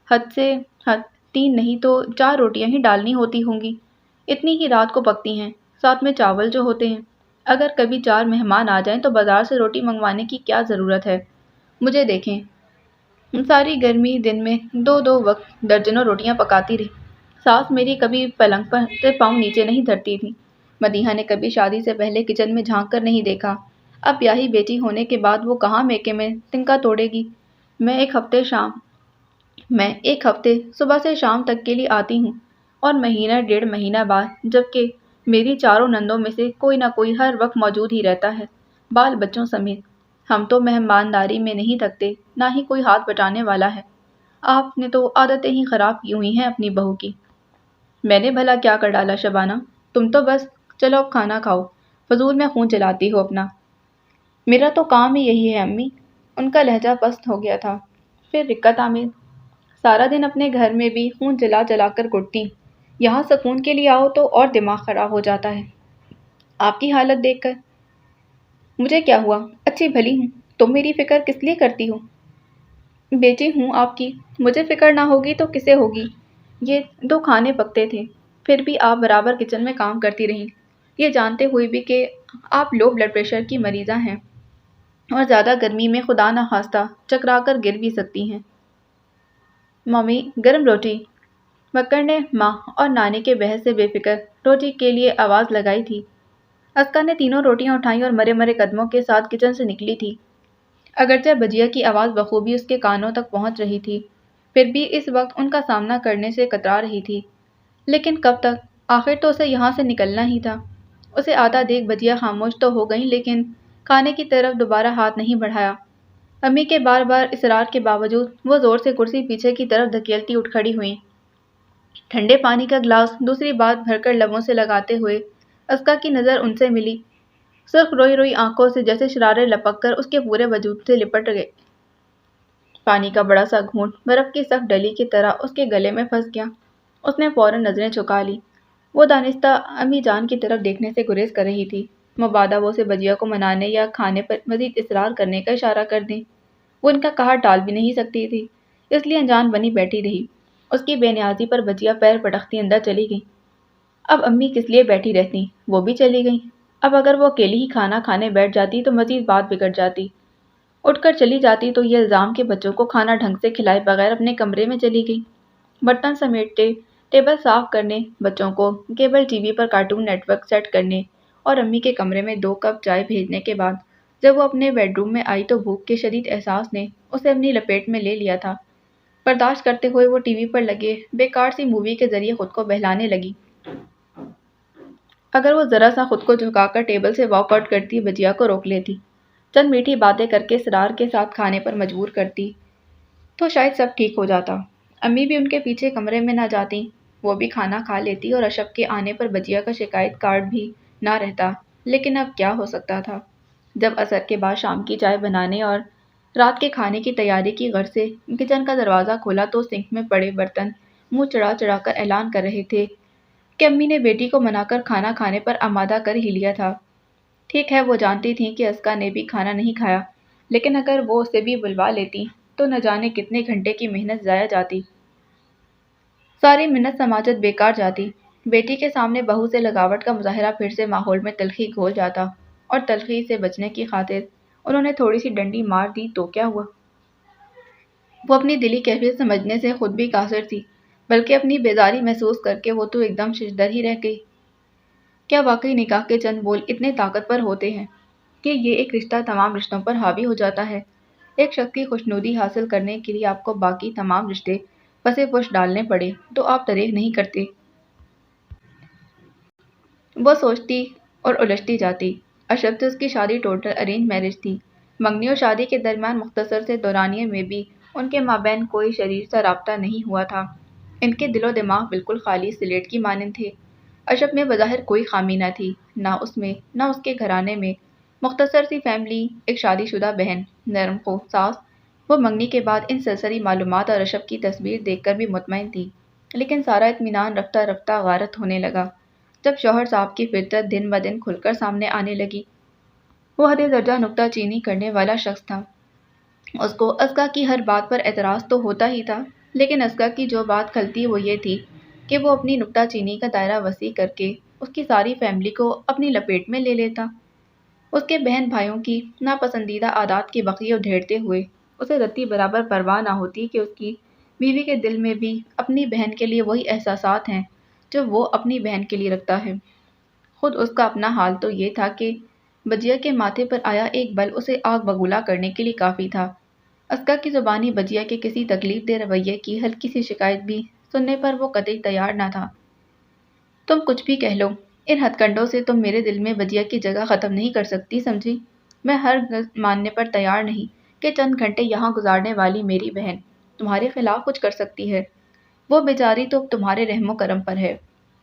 حد سے حد 3 نہیں تو 4 روٹیاں ہی ڈالنی ہوتی ہوں گی، اتنی ہی رات کو پکتی ہیں، ساتھ میں چاول جو ہوتے ہیں۔ اگر کبھی 4 مہمان آ جائیں تو بازار سے روٹی منگوانے کی کیا ضرورت ہے؟ مجھے دیکھیں، ساری گرمی دن میں 2 وقت درجنوں روٹیاں پکاتی رہی۔ ساس میری کبھی پلنگ پر سے پاؤں نیچے نہیں دھرتی تھی۔ مدیحہ نے کبھی شادی سے پہلے کچن میں جھانک کر نہیں دیکھا، اب بیاہی بیٹی ہونے کے بعد وہ کہاں میکے میں تنکا توڑے گی؟ میں ایک ہفتے صبح سے شام تک کے لیے آتی ہوں، اور مہینہ 1.5 مہینہ بعد، جبکہ میری 4 نندوں میں سے کوئی نہ کوئی ہر وقت موجود ہی رہتا ہے، بال بچوں سمیت۔ ہم تو مہمانداری میں نہیں تھکتے، نہ ہی کوئی ہاتھ بٹانے والا ہے۔ آپ نے تو عادتیں ہی خراب کی ہوئی ہیں اپنی بہو کی۔ میں نے بھلا کیا کر ڈالا شبانہ؟ تم تو بس چلو اب کھانا کھاؤ، فضول میں خون جلاتی ہو اپنا۔ میرا تو کام ہی یہی ہے امی۔ ان کا لہجہ پست ہو گیا تھا، پھر رکت آمیز۔ سارا دن اپنے گھر میں بھی خون جلا جلا کر کٹتی، یہاں سکون کے لیے آؤ تو اور دماغ خراب ہو جاتا ہے۔ آپ کی حالت دیکھ کر مجھے کیا ہوا، اچھی بھلی ہوں، تم میری فکر کس لیے کرتی ہو؟ بیٹی ہوں آپ کی، مجھے فکر نہ ہوگی تو کسے ہوگی؟ یہ دو کھانے پکتے تھے، پھر بھی آپ برابر کچن میں کام کرتی رہیں، یہ جانتے ہوئے بھی کہ آپ لو بلڈ پریشر کی مریضہ ہیں اور زیادہ گرمی میں خدا نہ خواستہ چکرا کر گر بھی سکتی ہیں۔ ممی گرم روٹی۔ مکر نے ماں اور نانی کے بحث سے بے فکر روٹی کے لیے آواز لگائی تھی۔ اسکا نے تینوں روٹیاں اٹھائیں اور مرے مرے قدموں کے ساتھ کچن سے نکلی تھی۔ اگرچہ بجیا کی آواز بخوبی اس کے کانوں تک پہنچ رہی تھی، پھر بھی اس وقت ان کا سامنا کرنے سے کترا رہی تھی۔ لیکن کب تک؟ آخر تو اسے یہاں سے نکلنا ہی تھا۔ اسے آتا دیکھ بجیا خاموش تو ہو گئیں لیکن کھانے کی طرف دوبارہ ہاتھ نہیں بڑھایا۔ امی کے بار بار اصرار کے باوجود وہ زور سے کرسی پیچھے کی طرف دھکیلتی اٹھ کھڑی ہوئیں۔ ٹھنڈے پانی کا گلاس دوسری بات بھر کر لبوں سے لگاتے ہوئے اسکا کی نظر ان سے ملی۔ سرخ روئی روئی آنکھوں سے جیسے شرارے لپک کر اس کے پورے وجود سے لپٹ گئے۔ پانی کا بڑا سا گھونٹ برف کی سخت ڈلی کی طرح اس کے گلے میں پھنس گیا۔ اس نے فوراً نظریں جھکا لی۔ وہ دانستہ امی جان کی طرف دیکھنے سے گریز کر رہی تھی، مبادا وہ اسے بجیا کو منانے یا کھانے پر مزید اصرار کرنے کا اشارہ کر دیں۔ وہ ان کا کہا ٹال بھی نہیں سکتی تھی، اس لیے انجان بنی بیٹھی رہی۔ اس کی بے نیازی پر بجیا پیر پٹکتی اندر چلی گئی۔ اب امی کس لیے بیٹھی رہتی، وہ بھی چلی گئیں۔ اب اگر وہ اکیلی ہی کھانا کھانے بیٹھ جاتی تو مزید بات بگڑ جاتی۔ اٹھ کر چلی جاتی تو یہ الزام کہ بچوں کو کھانا ڈھنگ سے کھلائے بغیر اپنے کمرے میں چلی گئی۔ برتن سمیٹتے، ٹیبل صاف کرنے، بچوں کو کیبل ٹی وی پر کارٹون نیٹ ورک سیٹ کرنے اور امی کے کمرے میں 2 کپ چائے بھیجنے کے بعد جب وہ اپنے بیڈ روم میں آئی تو بھوک کے شدید احساس نے اسے اپنی لپیٹ میں لے لیا تھا۔ برداشت کرتے ہوئے وہ ٹی وی پر لگے بیکار سی مووی کے ذریعے خود کو بہلانے لگی۔ اگر وہ ذرا سا خود کو جھکا کر ٹیبل سے واک آؤٹ کرتی بجیا کو روک لیتی، چند میٹھی باتیں کر کے اصرار کے ساتھ کھانے پر مجبور کرتی تو شاید سب ٹھیک ہو جاتا۔ امی بھی ان کے پیچھے کمرے میں نہ جاتی، وہ بھی کھانا کھا لیتی اور اشب کے آنے پر بجیا کا شکایت کارڈ بھی نہ رہتا۔ لیکن اب کیا ہو سکتا تھا؟ جب عصر کے بعد شام کی چائے بنانے اور رات کے کھانے کی تیاری کی غرض سے کچن کا دروازہ کھولا تو سنک میں پڑے برتن منہ چڑھا چڑھا کر اعلان کر رہے تھے کہ امی نے بیٹی کو منا کر کھانا کھانے پر آمادہ کر ہی لیا تھا۔ ٹھیک ہے، وہ جانتی تھیں کہ اسکا نے بھی کھانا نہیں کھایا، لیکن اگر وہ اسے بھی بلوا لیتی تو نہ جانے کتنے گھنٹے کی محنت ضائع جاتی، ساری منت سماجت بیکار جاتی۔ بیٹی کے سامنے بہو سے لگاوٹ کا مظاہرہ پھر سے ماحول میں تلخی گھول جاتا اور تلخی سے بچنے کی خاطر انہوں نے تھوڑی سی ڈنڈی مار دی تو کیا ہوا؟ وہ اپنی دلی کیفیت سمجھنے سے خود بھی قاصر تھی، بلکہ اپنی بیزاری محسوس کر کے وہ تو ایک دم ششدر ہی رہ گئی۔ کیا واقعی نکاح کے چند بول اتنے طاقتور ہوتے ہیں کہ یہ ایک رشتہ تمام رشتوں پر حاوی ہو جاتا ہے؟ ایک شخص کی خوشنودی حاصل کرنے کے لیے آپ کو باقی تمام رشتے پسے پش ڈالنے پڑے تو آپ دریغ نہیں کرتے۔ وہ سوچتی اور الجھتی جاتی۔ اشرف سے اس کی شادی ٹوٹل ارینج میرج تھی۔ منگنی اور شادی کے درمیان مختصر سے دورانیے میں بھی ان کے مابین کوئی شریر سا رابطہ نہیں ہوا تھا۔ ان کے دل و دماغ بالکل خالی سلیٹ کی مانند تھے۔ اشرف میں بظاہر کوئی خامی نہ تھی، نہ اس میں، نہ اس کے گھرانے میں۔ مختصر سی فیملی، ایک شادی شدہ بہن، نرم خو ساس۔ وہ منگنی کے بعد ان سرسری معلومات اور اشرف کی تصویر دیکھ کر بھی مطمئن تھی، لیکن سارا اطمینان رفتہ رفتہ غارت ہونے لگا جب شوہر صاحب کی فطرت دن بدن کھل کر سامنے آنے لگی۔ وہ حد درجہ نکتہ چینی کرنے والا شخص تھا۔ اس کو اسکا کی ہر بات پر اعتراض تو ہوتا ہی تھا، لیکن اسکا کی جو بات کھلتی وہ یہ تھی کہ وہ اپنی نکتہ چینی کا دائرہ وسیع کر کے اس کی ساری فیملی کو اپنی لپیٹ میں لے لیتا۔ اس کے بہن بھائیوں کی ناپسندیدہ عادات کے بقیے ادھیڑتے ہوئے اسے رتی برابر پرواہ نہ ہوتی کہ اس کی بیوی کے دل میں بھی اپنی بہن کے لیے وہی احساسات ہیں جو وہ اپنی بہن کے لیے رکھتا ہے۔ خود اس کا اپنا حال تو یہ تھا کہ بجیا کے ماتھے پر آیا ایک بل اسے آگ بگولا کرنے کے لیے کافی تھا۔ اسکا کی زبانی بجیا کے کسی تکلیف دہ رویے کی ہلکی سی شکایت بھی سننے پر وہ قطعی تیار نہ تھا۔ تم کچھ بھی کہہ لو، ان ہتھ کنڈوں سے تم میرے دل میں بجیا کی جگہ ختم نہیں کر سکتی، سمجھی؟ میں ہرگز ماننے پر تیار نہیں کہ چند گھنٹے یہاں گزارنے والی میری بہن تمہارے خلاف کچھ کر سکتی ہے۔ وہ بیچاری تو تمہارے رحم و کرم پر ہے۔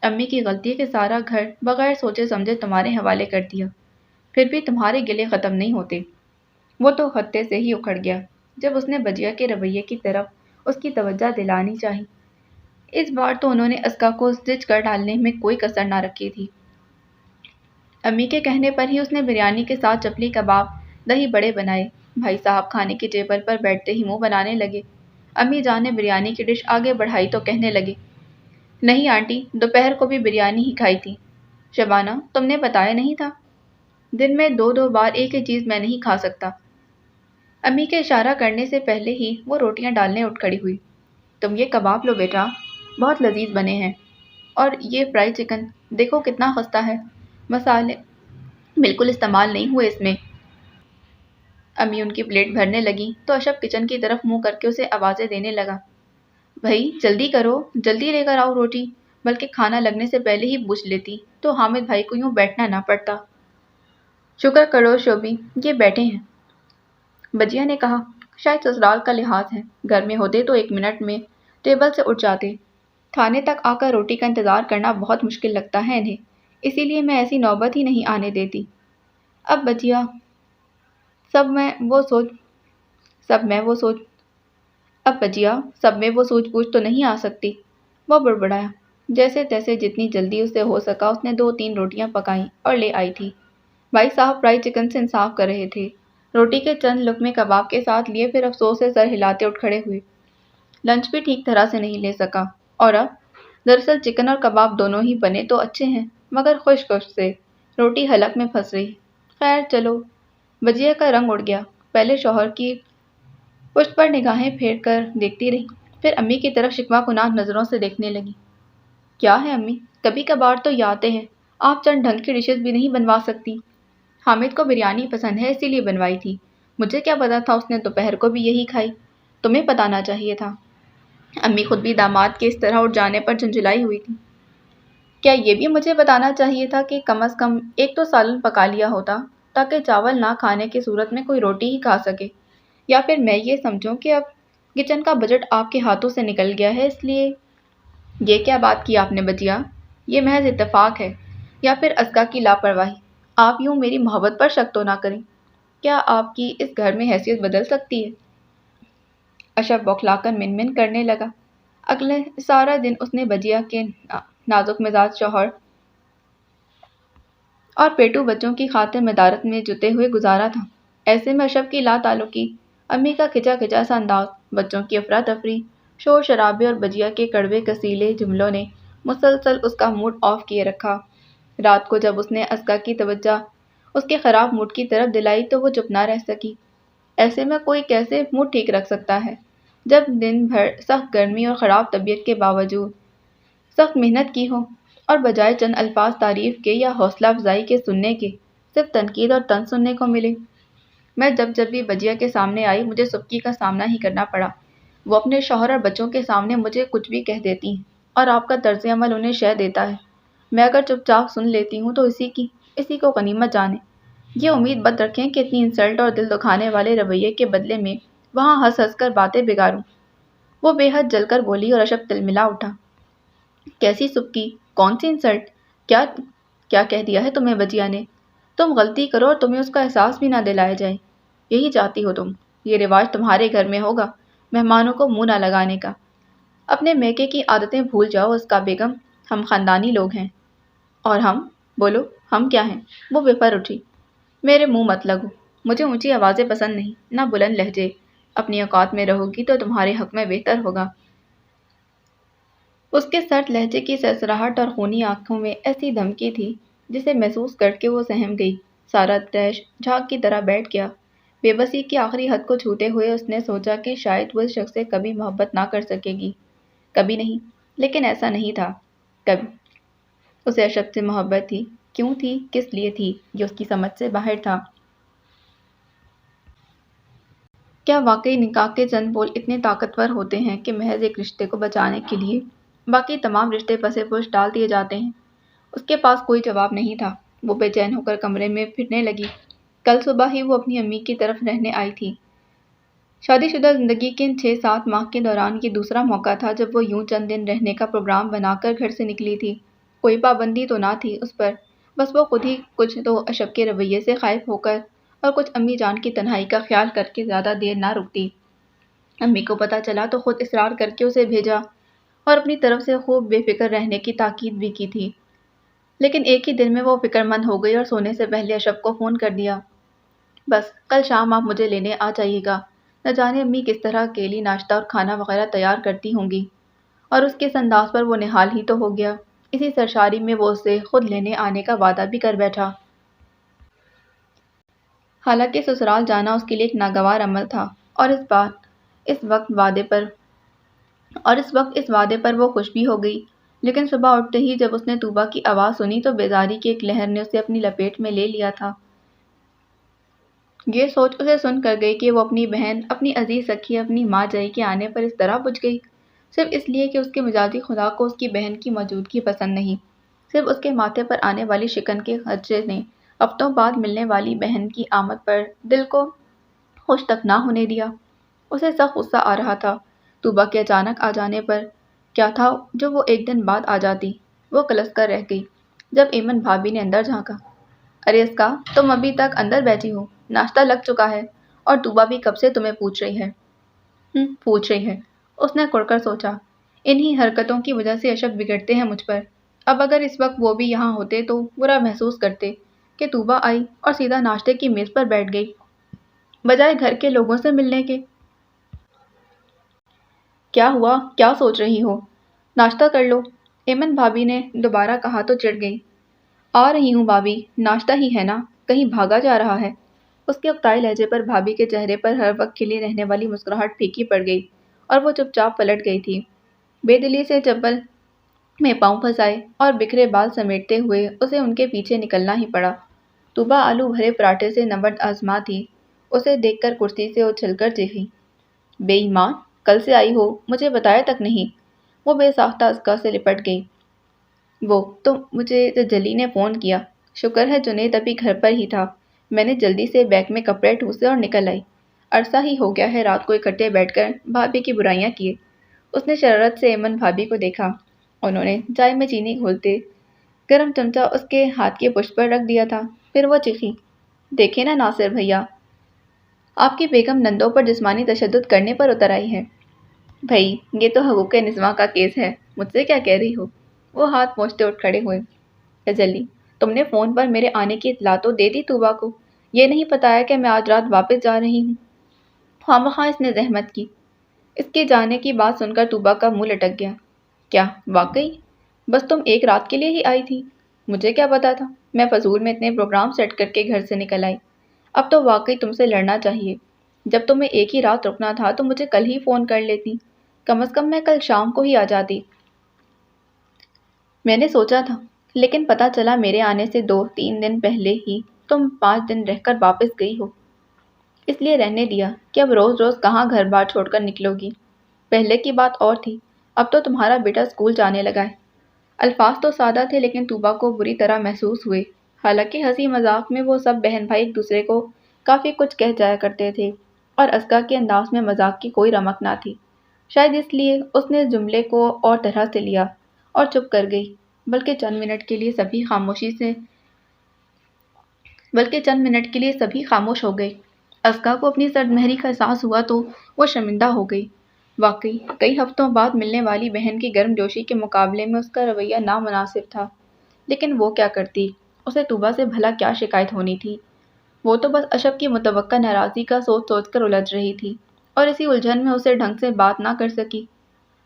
امی کی غلطی ہے کہ سارا گھر بغیر سوچے سمجھے تمہارے حوالے کر دیا، پھر بھی تمہارے گلے ختم نہیں ہوتے۔ وہ تو خطے سے ہی اکھڑ گیا جب اس نے بجیا کے رویے کی طرف اس کی توجہ دلانی چاہی۔ اس بار تو انہوں نے اسکا کو زج کر ڈالنے میں کوئی کسر نہ رکھی تھی۔ امی کے کہنے پر ہی اس نے بریانی کے ساتھ چپلی کباب دہی بڑے بنائے۔ بھائی صاحب کھانے کی ٹیبل پر بیٹھتے ہی منہ بنانے لگے۔ امی جان نے بریانی کی ڈش آگے بڑھائی تو کہنے لگے، نہیں آنٹی، دوپہر کو بھی بریانی ہی کھائی تھی۔ شبانہ، تم نے بتایا نہیں تھا؟ دن میں دو دو بار ایک ہی چیز میں نہیں کھا سکتا۔ امی کے اشارہ کرنے سے پہلے ہی وہ روٹیاں ڈالنے اٹھ کھڑی ہوئی۔ تم یہ کباب لو بیٹا، بہت لذیذ بنے ہیں۔ اور یہ فرائی چکن، دیکھو کتنا خستہ ہے، مسالے بالکل استعمال نہیں ہوئے اس میں۔ امی ان کی پلیٹ بھرنے لگی تو اشرف کچن کی طرف منہ کر کے اسے آوازیں دینے لگا، بھائی جلدی کرو، جلدی لے کر آؤ روٹی، بلکہ کھانا لگنے سے پہلے ہی پوچھ لیتی تو حامد بھائی کو یوں بیٹھنا نہ پڑتا۔ شکر کرو شوبی، یہ بیٹھے ہیں۔ بجیا نے کہا، شاید سسرال کا لحاظ ہے، گھر میں ہوتے تو 1 منٹ میں ٹیبل سے اٹھ جاتے۔ کھانے تک آ کر روٹی کا انتظار کرنا بہت مشکل لگتا ہے انہیں، اسی لیے میں ایسی نوبت ہی نہیں آنے دیتی۔ اب بجیا سب میں وہ سوچ اب بجیا سب میں وہ سوچ بوجھ تو نہیں آ سکتی۔ وہ بڑبڑایا۔ جیسے تیسے جتنی جلدی اسے ہو سکا اس نے 2 3 روٹیاں پکائیں اور لے آئی تھی۔ بھائی صاحب فرائی چکن سے انصاف کر رہے تھے۔ روٹی کے چند لقمے کباب کے ساتھ لیے پھر افسوس سے سر ہلاتے اٹھ کھڑے ہوئے۔ لنچ بھی ٹھیک طرح سے نہیں لے سکا، اور اب دراصل چکن اور کباب دونوں ہی بنے تو اچھے ہیں مگر خشک خشک سے، روٹی حلق میں پھنس رہی۔ خیر چلو۔ بجیا کا رنگ اڑ گیا، پہلے شوہر کی پشت پر نگاہیں پھیر کر دیکھتی رہی، پھر امی کی طرف شکوہ کناہ نظروں سے دیکھنے لگی۔ کیا ہے امی، کبھی کبھار تو یہ آتے ہیں، آپ چند ڈھنگ کی ڈشز بھی نہیں بنوا سکتی؟ حامد کو بریانی پسند ہے اسی لیے بنوائی تھی، مجھے کیا پتا تھا اس نے دوپہر کو بھی یہی کھائی، تمہیں بتانا چاہیے تھا۔ امی خود بھی داماد کے اس طرح اٹھ جانے پر جھنجھلائی ہوئی تھی۔ کیا یہ بھی مجھے بتانا چاہیے تھا کہ کم از کم ایک تو سالن پکا لیا ہوتا تاکہ چاول نہ کھانے کی صورت میں کوئی روٹی ہی کھا سکے، یا پھر میں یہ سمجھوں کہ اب کچن کا بجٹ آپ کے ہاتھوں سے نکل گیا ہے اس لیے۔ یہ کیا بات کی آپ نے بجیا، یہ محض اتفاق ہے یا پھر ازکا کی لاپرواہی؟ آپ یوں میری محبت پر شک تو نہ کریں، کیا آپ کی اس گھر میں حیثیت بدل سکتی ہے؟ اشرف بوکھلا کر من من کرنے لگا۔ اگلے سارا دن اس نے بجیا کے نازک مزاج شوہر اور پیٹو بچوں کی خاطر مدارت میں جتے ہوئے گزارا تھا۔ ایسے میں اشرف کی لا تعلقی، امی کا کھچا کھچا سا انداز، بچوں کی افراتفری، شور شرابے اور بجیا کے کڑوے کسیلے جملوں نے مسلسل اس کا موڈ آف کیے رکھا۔ رات کو جب اس نے ازکا کی توجہ اس کے خراب موڈ کی طرف دلائی تو وہ چپ نہ رہ سکی۔ ایسے میں کوئی کیسے موڈ ٹھیک رکھ سکتا ہے جب دن بھر سخت گرمی اور خراب طبیعت کے باوجود سخت محنت کی ہو اور بجائے چند الفاظ تعریف کے یا حوصلہ افزائی کے سننے کے صرف تنقید اور طنز سننے کو ملے۔ میں جب بھی بجیا کے سامنے آئی مجھے سبکی کا سامنا ہی کرنا پڑا۔ وہ اپنے شوہر اور بچوں کے سامنے مجھے کچھ بھی کہہ دیتی ہیں اور آپ کا طرز عمل انہیں شہ دیتا ہے۔ میں اگر چپ چاپ سن لیتی ہوں تو اسی کو غنیمت جانیں۔ یہ امید بد رکھیں کہ اتنی انسلٹ اور دل دکھانے والے رویے کے بدلے میں وہاں ہنس ہنس کر باتیں بگاڑوں۔ وہ بے حد جل کر بولی اور اشرف تلملا اٹھا۔ کیسی سبکی، کون سی انسلٹ، کیا کہہ دیا ہے تمہیں بجیا نے؟ تم غلطی کرو اور تمہیں اس کا احساس بھی نہ دلایا جائے، یہی چاہتی ہو تم؟ یہ رواج تمہارے گھر میں ہوگا، مہمانوں کو منہ نہ لگانے کا۔ اپنے میکے کی عادتیں بھول جاؤ ازکا بیگم، ہم خاندانی لوگ ہیں۔ اور ہم؟ بولو ہم کیا ہیں؟ وہ بفر اٹھی۔ میرے منہ مت لگو، مجھے اونچی آوازیں پسند نہیں، نہ بلند لہجے، اپنی اوقات میں رہو گی تو تمہارے حق میں بہتر ہوگا۔ اس کے سرد لہجے کی سرسراہٹ اور خونی آنکھوں میں ایسی دھمکی تھی جسے محسوس کر کے وہ سہم گئی۔ سارا تیش جھاگ کی طرح بیٹھ گیا۔ بے بسی کی آخری حد کو چھوتے ہوئے اس نے سوچا کہ شاید وہ اس شخص سے کبھی محبت نہ کر سکے گی، کبھی نہیں، لیکن ایسا نہیں تھا کبھی۔ اسے اشرف سے محبت تھی، کیوں تھی، کس لیے تھی، یہ اس کی سمجھ سے باہر تھا۔ کیا واقعی نکاح کے چند بول اتنے طاقتور ہوتے ہیں کہ محض ایک رشتے کو بچانے کے لیے باقی تمام رشتے پسے پش ڈال دیے جاتے ہیں؟ اس کے پاس کوئی جواب نہیں تھا۔ وہ بے چین ہو کر کمرے میں پھرنے لگی۔ کل صبح ہی وہ اپنی امی کی طرف رہنے آئی تھی۔ شادی شدہ زندگی کے ان 6 7 ماہ کے دوران یہ دوسرا موقع تھا جب وہ یوں چند دن رہنے کا پروگرام بنا کر گھر سے نکلی تھی۔ کوئی پابندی تو نہ تھی اس پر، بس وہ خود ہی کچھ تو اشرف کے رویے سے خائف ہو کر اور کچھ امی جان کی تنہائی کا خیال کر کے زیادہ دیر نہ رکتی۔ امی کو پتہ چلا تو خود اصرار کر کے اسے بھیجا اور اپنی طرف سے خوب بے فکر رہنے کی تاکید بھی کی تھی۔ لیکن ایک ہی دن میں وہ فکر مند ہو گئی اور سونے سے پہلے اشرف کو فون کر دیا۔ بس کل شام آپ مجھے لینے آ جائیے گا۔ نہ جانے امی کس طرح اکیلی ناشتہ اور کھانا وغیرہ تیار کرتی ہوں گی، اور اس کے اس انداز پر وہ نہال ہی تو ہو گیا۔ اسی سرشاری میں وہ اسے خود لینے آنے کا وعدہ بھی کر بیٹھا۔ حالانکہ سسرال جانا اس کے لیے ایک ناگوار عمل تھا، اور اس وقت وعدے پر اس وعدے پر وہ خوش بھی ہو گئی۔ لیکن صبح اٹھتے ہی جب اس نے طوبیٰ کی آواز سنی تو بیزاری کی ایک لہر نے اسے اپنی لپیٹ میں لے لیا تھا۔ یہ سوچ اسے سن کر گئی کہ وہ اپنی بہن، اپنی عزیز سکھی، اپنی ماں جائی کے آنے پر اس طرح بجھ گئی، صرف اس لیے کہ اس کے مزاجی خدا کو اس کی بہن کی موجودگی پسند نہیں۔ صرف اس کے ماتھے پر آنے والی شکن کے خدشے نے ہفتوں بعد ملنے والی بہن کی آمد پر دل کو خوش تک نہ ہونے دیا۔ اسے سخت غصہ آ رہا تھا طوبیٰ کے اچانک آ جانے پر۔ کیا تھا جو وہ ایک دن بعد آ جاتی؟ وہ کلس کر رہ گئی جب ایمن بھابی نے اندر جھانکا۔ ارے اسکا، تم ابھی تک اندر بیٹھی ہو؟ ناشتہ لگ چکا ہے، اور طوبیٰ بھی کب سے تمہیں پوچھ رہی ہے۔ پوچھ رہی ہے، اس نے کڑ کر سوچا۔ انہی حرکتوں کی وجہ سے اشرف بگڑتے ہیں مجھ پر۔ اب اگر اس وقت وہ بھی یہاں ہوتے تو برا محسوس کرتے کہ طوبیٰ آئی اور سیدھا ناشتے کی میز پر بیٹھ گئی، بجائے گھر کے لوگوں سے ملنے کے۔ کیا ہوا؟ کیا سوچ رہی ہو؟ ناشتہ کر لو، ایمن بھابی نے دوبارہ کہا تو چڑ گئی۔ آ رہی ہوں بھابی، ناشتہ ہی ہے نا، کہیں بھاگا جا رہا ہے؟ اس کے اقتائی لہجے پر بھابی کے چہرے پر ہر وقت کھلی رہنے والی مسکراہٹ پھیکی پڑ گئی، اور وہ چپ چاپ پلٹ گئی تھی۔ بے دلی سے چپل میں پاؤں پھنسائے اور بکھرے بال سمیٹتے ہوئے اسے ان کے پیچھے نکلنا ہی پڑا۔ طوبیٰ آلو بھرے پراٹھے سے نبرد آزما تھی، اسے دیکھ کر کرسی سے اچھل کر چیخی۔ بے ایمان، کل سے آئی ہو، مجھے بتایا تک نہیں؟ وہ بے ساختہ اسکا سے لپٹ گئی۔ وہ تو مجھے تجلی نے فون کیا، شکر ہے جنید ابھی گھر پر ہی تھا، میں نے جلدی سے بیگ میں کپڑے ٹھوسے اور نکل آئی۔ عرصہ ہی ہو گیا ہے رات کو اکٹھے بیٹھ کر بھابی کی برائیاں کیے۔ اس نے شرارت سے ایمن بھابی کو دیکھا۔ انہوں نے چائے میں چینی گھولتے گرم چمچہ اس کے ہاتھ کے پشت پر رکھ دیا تھا۔ پھر وہ چیخی، دیکھیں نا ناصر بھیا، آپ کی بیگم نندوں پر جسمانی تشدد کرنے پر اتر آئی ہے۔ بھئی، یہ تو حقوق نسواں کا کیس ہے، مجھ سے کیا کہہ رہی ہو؟ وہ ہاتھ پہنچتے اٹھ کھڑے ہوئے۔ تجلی، تم نے فون پر میرے آنے کی اطلاع تو دے دی طوبیٰ کو، یہ نہیں بتایا کہ میں آج رات واپس جا رہی ہوں۔ خواہ اس نے زحمت کی۔ اس کے جانے کی بات سن کر طوبیٰ کا منہ لٹک گیا۔ کیا واقعی؟ بس تم ایک رات کے لیے ہی آئی تھی؟ مجھے کیا پتا تھا، میں فضول میں اتنے پروگرام سیٹ کر کے گھر سے نکل آئی۔ اب تو واقعی تم سے لڑنا چاہیے، جب تمہیں ایک ہی رات رکنا تھا تو مجھے کل ہی فون کر لیتی، کم از کم میں کل شام کو ہی آ جاتی۔ میں نے سوچا تھا، لیکن پتہ چلا میرے آنے سے 2-3 دن پہلے ہی تم 5 دن رہ کر واپس گئی ہو، اس لیے رہنے دیا کہ اب روز روز کہاں گھر بار چھوڑ کر نکلو گی۔ پہلے کی بات اور تھی، اب تو تمہارا بیٹا اسکول جانے لگا ہے۔ الفاظ تو سادہ تھے لیکن طوبیٰ کو بری طرح محسوس ہوئے۔ حالانکہ ہنسی مذاق میں وہ سب بہن بھائی ایک دوسرے کو کافی کچھ کہہ جایا کرتے تھے، اور اسکا کے انداز میں مذاق کی کوئی رمق نہ تھی۔ شاید اس لیے اس نے اس جملے کو اور طرح سے لیا اور چپ کر گئی، بلکہ چند منٹ کے لیے سبھی خاموش ہو گئے۔ اسکا کو اپنی سرد مہری کا احساس ہوا تو وہ شرمندہ ہو گئی۔ واقعی کئی ہفتوں بعد ملنے والی بہن کی گرم جوشی کے مقابلے میں اس کا رویہ نامناسب تھا، لیکن وہ کیا کرتی، اسے طوبیٰ سے بھلا کیا شکایت ہونی تھی؟ وہ تو بس اشرف کی متوقع ناراضی کا سوچ سوچ کر الجھ رہی تھی، اور اسی الجھن میں اسے ڈھنگ سے بات نہ کر سکی۔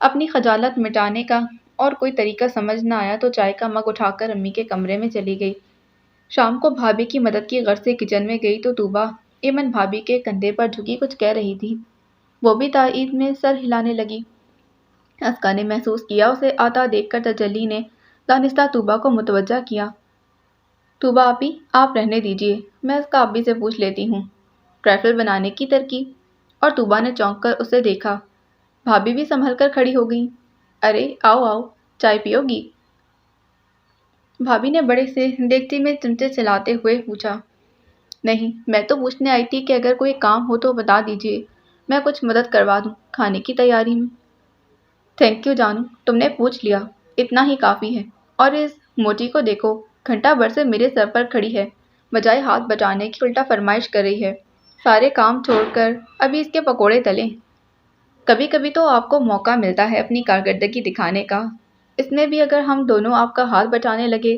اپنی خجالت مٹانے کا اور کوئی طریقہ سمجھ نہ آیا تو چائے کا مگ اٹھا کر امی کے کمرے میں چلی گئی۔ شام کو بھابی کی مدد کی غرض سے کچن میں گئی تو طوبیٰ ایمن بھابی کے کندھے پر جھکی کچھ کہہ رہی تھی۔ وہ بھی تائید میں سر ہلانے لگی۔ اسکا نے محسوس کیا اسے آتا دیکھ کر تجلی نے دانستہ طوبیٰ کو متوجہ کیا۔ طوبیٰ آپی، آپ رہنے دیجیے، میں اسکا آپی سے پوچھ لیتی ہوں۔ ٹرائفل بنانے کی ترکیب؟ اور طوبیٰ نے چونک کر اسے دیکھا۔ بھابی بھی سنبھل کر کھڑی ہو گئی۔ ارے آؤ آؤ، چائے پیو گی؟ بھابی نے بڑے سے دیگچی میں چمچے چلاتے ہوئے پوچھا۔ نہیں، میں تو پوچھنے آئی تھی کہ اگر کوئی کام ہو تو بتا دیجیے، میں کچھ مدد کروا دوں کھانے کی تیاری میں۔ تھینک یو جانو، تم نے پوچھ لیا، اتنا ہی کافی ہے۔ اور اس موٹی کو دیکھو، گھنٹہ بھر سے میرے سر پر کھڑی ہے، بجائے ہاتھ بٹانے کی الٹا فرمائش کر رہی ہے، سارے کام چھوڑ کر ابھی اس کے پکوڑے تلیں۔ کبھی کبھی تو آپ کو موقع ملتا ہے اپنی کارکردگی دکھانے کا، اس میں بھی اگر ہم دونوں آپ کا ہاتھ بٹانے لگے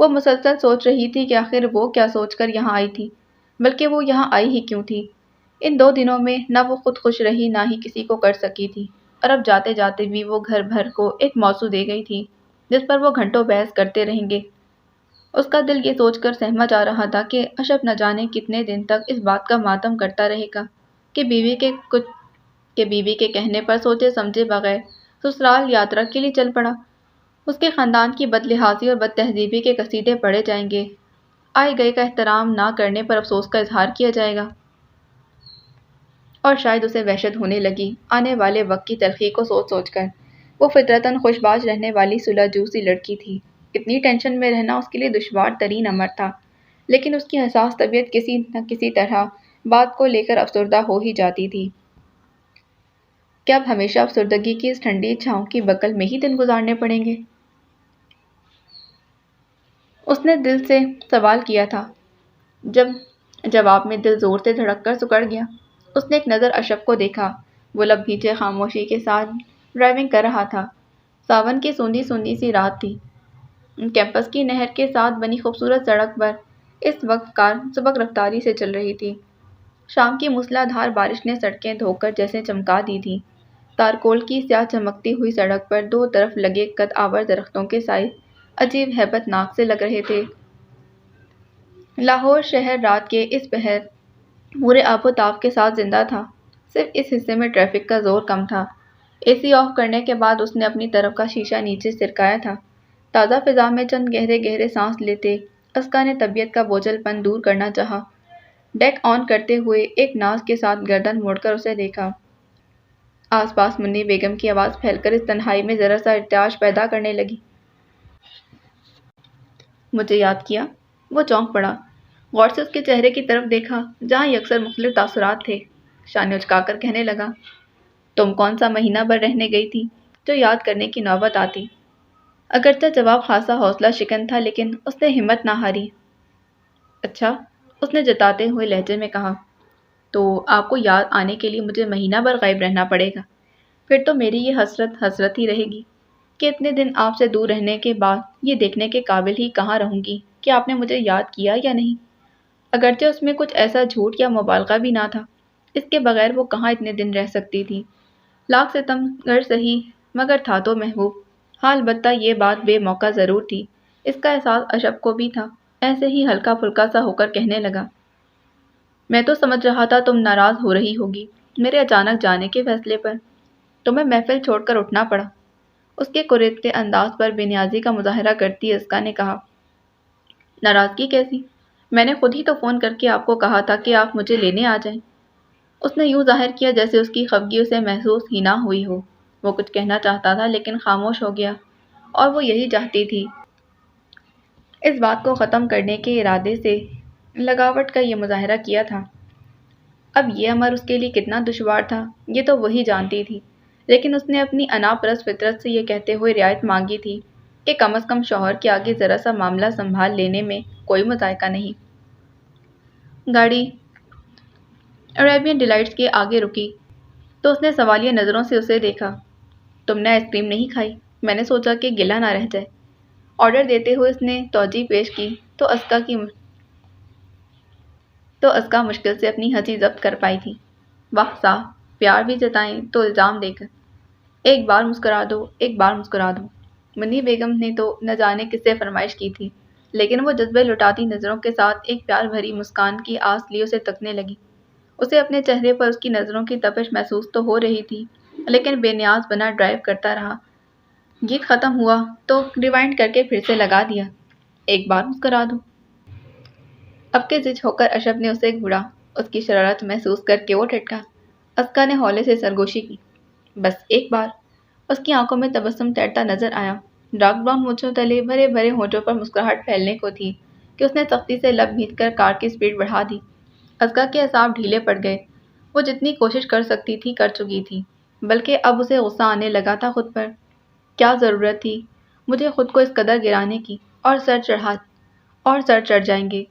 وہ مسلسل سوچ رہی تھی کہ آخر وہ کیا سوچ کر یہاں آئی تھی، بلکہ وہ یہاں آئی ہی کیوں تھی۔ ان 2 دنوں میں نہ وہ خود خوش رہی نہ ہی کسی کو کر سکی تھی، اور اب جاتے جاتے بھی وہ گھر بھر کو ایک موضوع دے گئی تھی جس پر وہ گھنٹوں بحث کرتے رہیں گے۔ اس کا دل یہ سوچ کر سہما جا رہا تھا کہ اشرف نہ جانے کتنے دن تک اس بات کا ماتم کرتا رہے گا کہ بیوی کے کہنے پر سوچے سمجھے بغیر سسرال یاترا کے لیے چل پڑا۔ اس کے خاندان کی بد لحاظی اور بد تہذیبی کے قصیدے پڑھے جائیں گے، آئے گئے کا احترام نہ کرنے پر افسوس کا اظہار کیا جائے گا، اور شاید اسے وحشت ہونے لگی آنے والے وقت کی تلخی کو سوچ سوچ کر۔ وہ فطرتاً خوش باش رہنے والی صلح جو سی لڑکی تھی، اتنی ٹینشن میں رہنا اس کے لیے دشوار ترین امر تھا، لیکن اس کی حساس طبیعت کسی نہ کسی طرح بات کو لے کر افسردہ ہو ہی جاتی تھی کہ اب ہمیشہ افسردگی کی اس ٹھنڈی چھاؤں کی بغل میں ہی دن گزارنے پڑیں گے۔ اس نے دل سے سوال کیا تھا۔ جب جواب میں دل زور سے دھڑک کر سکڑ گیا۔ اس نے ایک نظر اشرف کو دیکھا۔ وہ لب بھیجے خاموشی کے ساتھ ڈرائیونگ کر رہا تھا۔ ساون کی سوندھی سوندھی سی رات تھی۔ کیمپس کی نہر کے ساتھ بنی خوبصورت سڑک پر اس وقت کار سبک رفتاری سے چل رہی تھی۔ شام کی موسلا دھار بارش نے سڑکیں دھو کر جیسے چمکا دی تھی۔ تارکول کی سیاہ چمکتی ہوئی سڑک پر دو طرف لگے قد آور درختوں کے سائے عجیب ہیبت ناک سے لگ رہے تھے۔ لاہور شہر رات کے اس پہر پورے آب و تاب کے ساتھ زندہ تھا۔ صرف اس حصے میں ٹریفک کا زور کم تھا۔ اے سی آف کرنے کے بعد اس نے اپنی طرف کا شیشہ نیچے سرکایا تھا۔ تازہ فضا میں چند گہرے گہرے سانس لیتے اسکا نے طبیعت کا بوجھل پن دور کرنا چاہا۔ ڈیک آن کرتے ہوئے ایک ناز کے ساتھ گردن موڑ کر اسے دیکھا۔ آس پاس منی بیگم کی آواز پھیل کر اس تنہائی میں ذرا سا ارتعاش پیدا کرنے لگی۔ مجھے یاد کیا؟ وہ چونک پڑا۔ غور سے اس کے چہرے کی طرف دیکھا جہاں یکسر مختلف تاثرات تھے۔ شانے اچکا کر کہنے لگا، تم کون سا مہینہ بھر رہنے گئی تھی جو یاد کرنے کی نوبت آتی؟ اگرچہ جواب خاصا حوصلہ شکن تھا لیکن اس نے ہمت نہ ہاری۔ اچھا، اس نے جتاتے ہوئے لہجے میں کہا، تو آپ کو یاد آنے کے لیے مجھے مہینہ بھر غائب رہنا پڑے گا۔ پھر تو میری یہ حسرت ہی رہے گی کہ اتنے دن آپ سے دور رہنے کے بعد یہ دیکھنے کے قابل ہی کہاں رہوں گی کہ آپ نے مجھے یاد کیا یا نہیں۔ اگرچہ اس میں کچھ ایسا جھوٹ یا مبالغہ بھی نہ تھا، اس کے بغیر وہ کہاں اتنے دن رہ سکتی تھی۔ لاکھ ستم گر سہی مگر تھا تو محبوب۔ ہاں البتہ یہ بات بے موقع ضرور تھی۔ اس کا احساس اشرف کو بھی تھا۔ ایسے ہی ہلکا پھلکا سا ہو کر کہنے لگا، میں تو سمجھ رہا تھا تم ناراض ہو رہی ہوگی میرے اچانک جانے کے فیصلے پر۔ تمہیں محفل چھوڑ کر اٹھنا پڑا۔ اس کے کریدتے انداز پر بے نیازی کا مظاہرہ کرتی اسکا نے کہا، ناراضگی کیسی؟ میں نے خود ہی تو فون کر کے آپ کو کہا تھا کہ آپ مجھے لینے آ جائیں۔ اس نے یوں ظاہر کیا جیسے اس کی خفگی اسے محسوس ہی نہ ہوئی ہو۔ وہ کچھ کہنا چاہتا تھا لیکن خاموش ہو گیا، اور وہ یہی چاہتی تھی۔ اس بات کو ختم کرنے کے ارادے سے لگاوٹ کا یہ مظاہرہ کیا تھا۔ اب یہ امر اس کے لیے کتنا دشوار تھا یہ تو وہی جانتی تھی، لیکن اس نے اپنی انا پرست فطرت سے یہ کہتے ہوئے رعایت مانگی تھی کہ کم از کم شوہر کے آگے ذرا سا معاملہ سنبھال لینے میں کوئی مذائقہ نہیں۔ گاڑی عربین ڈیلائٹس کے آگے رکی تو اس نے سوالیہ نظروں سے اسے دیکھا۔ تم نے آئس کریم نہیں کھائی؟ میں نے سوچا کہ گلہ نہ رہ جائے۔ آرڈر دیتے ہوئے اس نے توجہ پیش کی تو اسکا مشکل سے اپنی ہنسی ضبط کر پائی تھی۔ واہ صاح، پیار بھی جتائیں تو الزام دے کر۔ ایک بار مسکرا دو، ایک بار مسکرا دو۔ منی بیگم نے تو نہ جانے کس سے فرمائش کی تھی، لیکن وہ جذبے لٹاتی نظروں کے ساتھ ایک پیار بھری مسکان کی آس لیے اسے تکنے لگی۔ اسے اپنے چہرے پر اس کی نظروں کی تپش محسوس تو ہو رہی تھی لیکن بے نیاز بنا ڈرائیو کرتا رہا۔ گیت ختم ہوا تو ریوائنڈ کر کے پھر سے لگا دیا، ایک بار مسکرا دو۔ اب کے زچ ہو کر اشرف نے اسے گھوڑا۔ اس کی شرارت محسوس کر کے وہ ٹھٹکا۔ اسکا نے ہولے سے سرگوشی کی، بس ایک بار۔ اس کی آنکھوں میں تبسم تیرتا نظر آیا۔ ڈارک براؤن مونچھوں تلے بھرے بھرے ہونٹوں پر مسکراہٹ پھیلنے کو تھی کہ اس نے سختی سے لب بھینچ کر کار کی سپیڈ بڑھا دی۔ اسکا کے اعصاب ڈھیلے پڑ گئے۔ وہ جتنی کوشش کر سکتی تھی کر چکی تھی، بلکہ اب اسے غصہ آنے لگا تھا خود پر۔ کیا ضرورت تھی مجھے خود کو اس قدر گرانے کی؟ اور سر چڑھ جائیں گے۔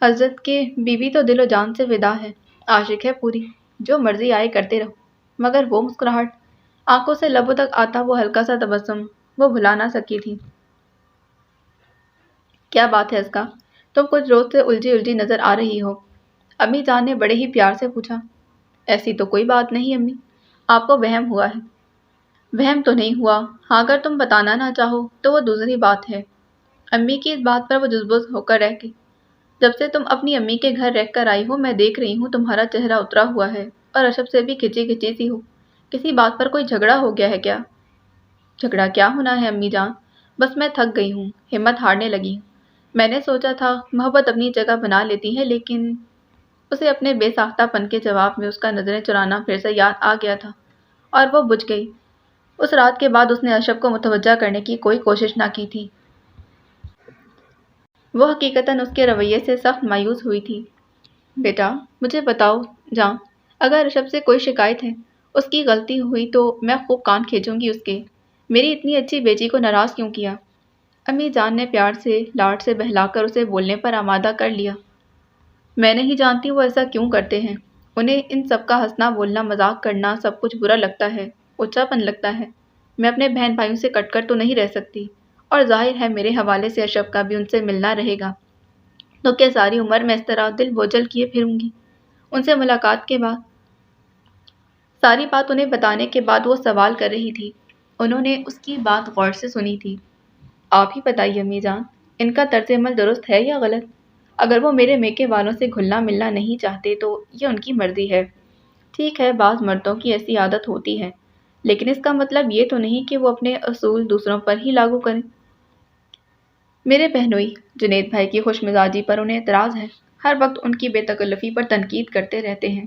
حضرت کے بیوی تو دل و جان سے فدا ہے، عاشق ہے پوری، جو مرضی آئے کرتے رہو۔ مگر وہ مسکراہٹ، آنکھوں سے لبوں تک آتا وہ ہلکا سا تبسم، وہ بھلا نہ سکی تھی۔ کیا بات ہے اس کا؟ تم کچھ روز سے الجھی الجھی نظر آ رہی ہو۔ امی جان نے بڑے ہی پیار سے پوچھا۔ ایسی تو کوئی بات نہیں امی، آپ کو وہم ہوا ہے۔ وہم تو نہیں ہوا، ہاں اگر تم بتانا نہ چاہو تو وہ دوسری بات ہے۔ امی کی اس بات پر وہ جذبوز ہو کر رہ گئی۔ جب سے تم اپنی امی کے گھر رہ کر آئی ہو میں دیکھ رہی ہوں تمہارا چہرہ اترا ہوا ہے اور اشب سے بھی کھچی کھچی سی ہو۔ کسی بات پر کوئی جھگڑا ہو گیا ہے کیا؟ جھگڑا کیا ہونا ہے امی جان، بس میں تھک گئی ہوں، ہمت ہارنے لگی ہوں۔ میں نے سوچا تھا محبت اپنی جگہ بنا لیتی ہے، لیکن اسے اپنے بے ساختہ پن کے جواب میں اس کا نظریں چرانا پھر سے یاد آ گیا تھا اور وہ بجھ گئی۔ اس رات کے بعد اس نے اشب کو متوجہ کرنے کی کوئی کوشش نہ کی تھی۔ وہ حقیقتاً اس کے رویے سے سخت مایوس ہوئی تھی۔ بیٹا مجھے بتاؤ جاں، اگر اشب سے کوئی شکایت ہے، اس کی غلطی ہوئی تو میں خوب کان کھینچوں گی اس کے۔ میری اتنی اچھی بیٹی کو ناراض کیوں کیا؟ امی جان نے پیار سے لاڈ سے بہلا کر اسے بولنے پر آمادہ کر لیا۔ میں نہیں جانتی وہ ایسا کیوں کرتے ہیں۔ انہیں ان سب کا ہنسنا بولنا مذاق کرنا سب کچھ برا لگتا ہے، اونچا پن لگتا ہے۔ میں اپنے بہن بھائیوں سے کٹ کر تو نہیں رہ سکتی، اور ظاہر ہے میرے حوالے سے اشب کا بھی ان سے ملنا رہے گا، تو کیا ساری عمر میں اس طرح دل بوجھل کیے پھروں گی؟ ان سے ملاقات کے بعد ساری بات انہیں بتانے کے بعد وہ سوال کر رہی تھی۔ انہوں نے اس کی بات غور سے سنی تھی۔ آپ ہی بتائیے امی جان، ان کا طرز عمل درست ہے یا غلط؟ اگر وہ میرے میکے والوں سے گھلنا ملنا نہیں چاہتے تو یہ ان کی مرضی ہے۔ ٹھیک ہے بعض مردوں کی ایسی عادت ہوتی ہے، لیکن اس کا مطلب یہ تو نہیں کہ وہ اپنے اصول دوسروں پر ہی لاگو کریں۔ میرے بہنوئی جنید بھائی کی خوش مزاجی پر انہیں اعتراض ہے، ہر وقت ان کی بے تکلفی پر تنقید کرتے رہتے ہیں۔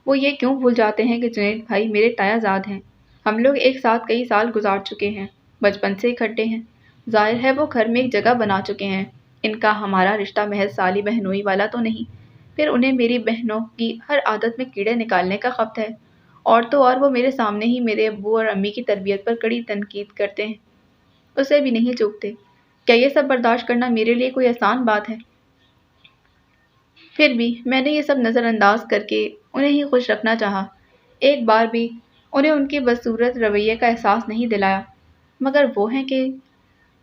وہ یہ کیوں بھول جاتے ہیں کہ جنید بھائی میرے تایا زاد ہیں، ہم لوگ ایک ساتھ کئی سال گزار چکے ہیں، بچپن سے اکٹھے ہیں، ظاہر ہے وہ گھر میں ایک جگہ بنا چکے ہیں۔ ان کا ہمارا رشتہ محض سالی بہنوئی والا تو نہیں، پھر انہیں میری بہنوں کی ہر عادت میں کیڑے نکالنے کا خبط ہے، اور تو اور وہ میرے سامنے ہی میرے ابو اور امی کی تربیت پر کڑی تنقید کرتے ہیں، اسے بھی نہیں چوکتے۔ کیا یہ سب برداشت کرنا میرے لیے کوئی آسان بات ہے؟ پھر بھی میں نے یہ سب نظر انداز کر کے انہیں ہی خوش رکھنا چاہا، ایک بار بھی انہیں ان کے بدصورت رویے کا احساس نہیں دلایا، مگر وہ ہیں کہ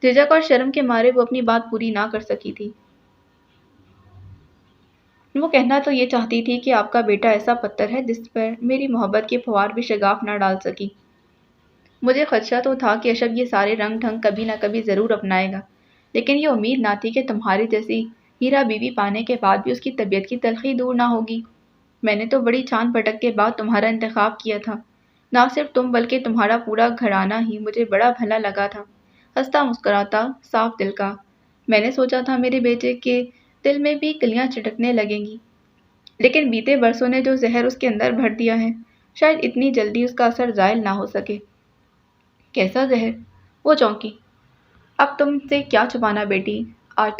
جھجک اور شرم کے مارے وہ اپنی بات پوری نہ کر سکی تھی۔ وہ کہنا تو یہ چاہتی تھی کہ آپ کا بیٹا ایسا پتھر ہے جس پر میری محبت کی پھوار بھی شگاف نہ ڈال سکی۔ مجھے خدشہ تو تھا کہ اشب یہ سارے رنگ ڈھنگ کبھی نہ کبھی ضرور اپنائے گا، لیکن یہ امید نہ تھی کہ تمہاری جیسی ہیرا بیوی پانے کے بعد بھی اس کی طبیعت کی تلخی دور نہ ہوگی۔ میں نے تو بڑی چھان پھٹک کے بعد تمہارا انتخاب کیا تھا، نہ صرف تم بلکہ تمہارا پورا گھرانہ ہی مجھے بڑا بھلا لگا تھا، ہنستا مسکراتا صاف دل کا۔ میں نے سوچا تھا میرے بیٹے کے دل میں بھی کلیاں چٹکنے لگیں گی، لیکن بیتے برسوں نے جو زہر اس کے اندر بھر دیا ہے، شاید اتنی جلدی اس کا اثر زائل نہ ہو سکے۔ کیسا زہر؟ وہ چونکی۔ اب تم سے کیا چھپانا بیٹی، آج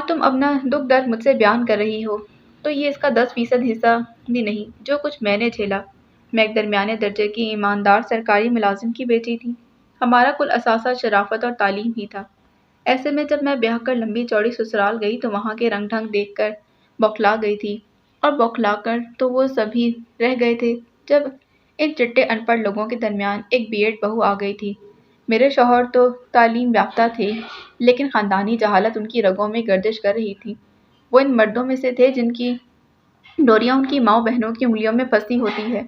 تم اپنا دکھ درد مجھ سے بیان کر رہی ہو تو یہ اس کا 10% حصہ بھی نہیں جو کچھ میں نے جھیلا۔ میں ایک درمیانے درجے کی ایماندار سرکاری ملازم کی بیٹی تھی، ہمارا کل اثاثہ شرافت اور تعلیم ہی تھا۔ ایسے میں جب میں بیاہ کر لمبی چوڑی سسرال گئی تو وہاں کے رنگ ڈھنگ دیکھ کر بوکھلا گئی تھی، اور بوکھلا کر تو وہ سبھی رہ گئے تھے جب ان چٹے ان پڑھ لوگوں کے درمیان ایک بی ایڈ بہو آ گئی تھی۔ میرے شوہر تو تعلیم یافتہ تھے، لیکن خاندانی جہالت ان کی رگوں میں گردش کر رہی تھی۔ وہ ان مردوں میں سے تھے جن کی ڈوریاں ان کی ماؤں بہنوں کی انگلیوں میں پھنسی ہوتی ہے،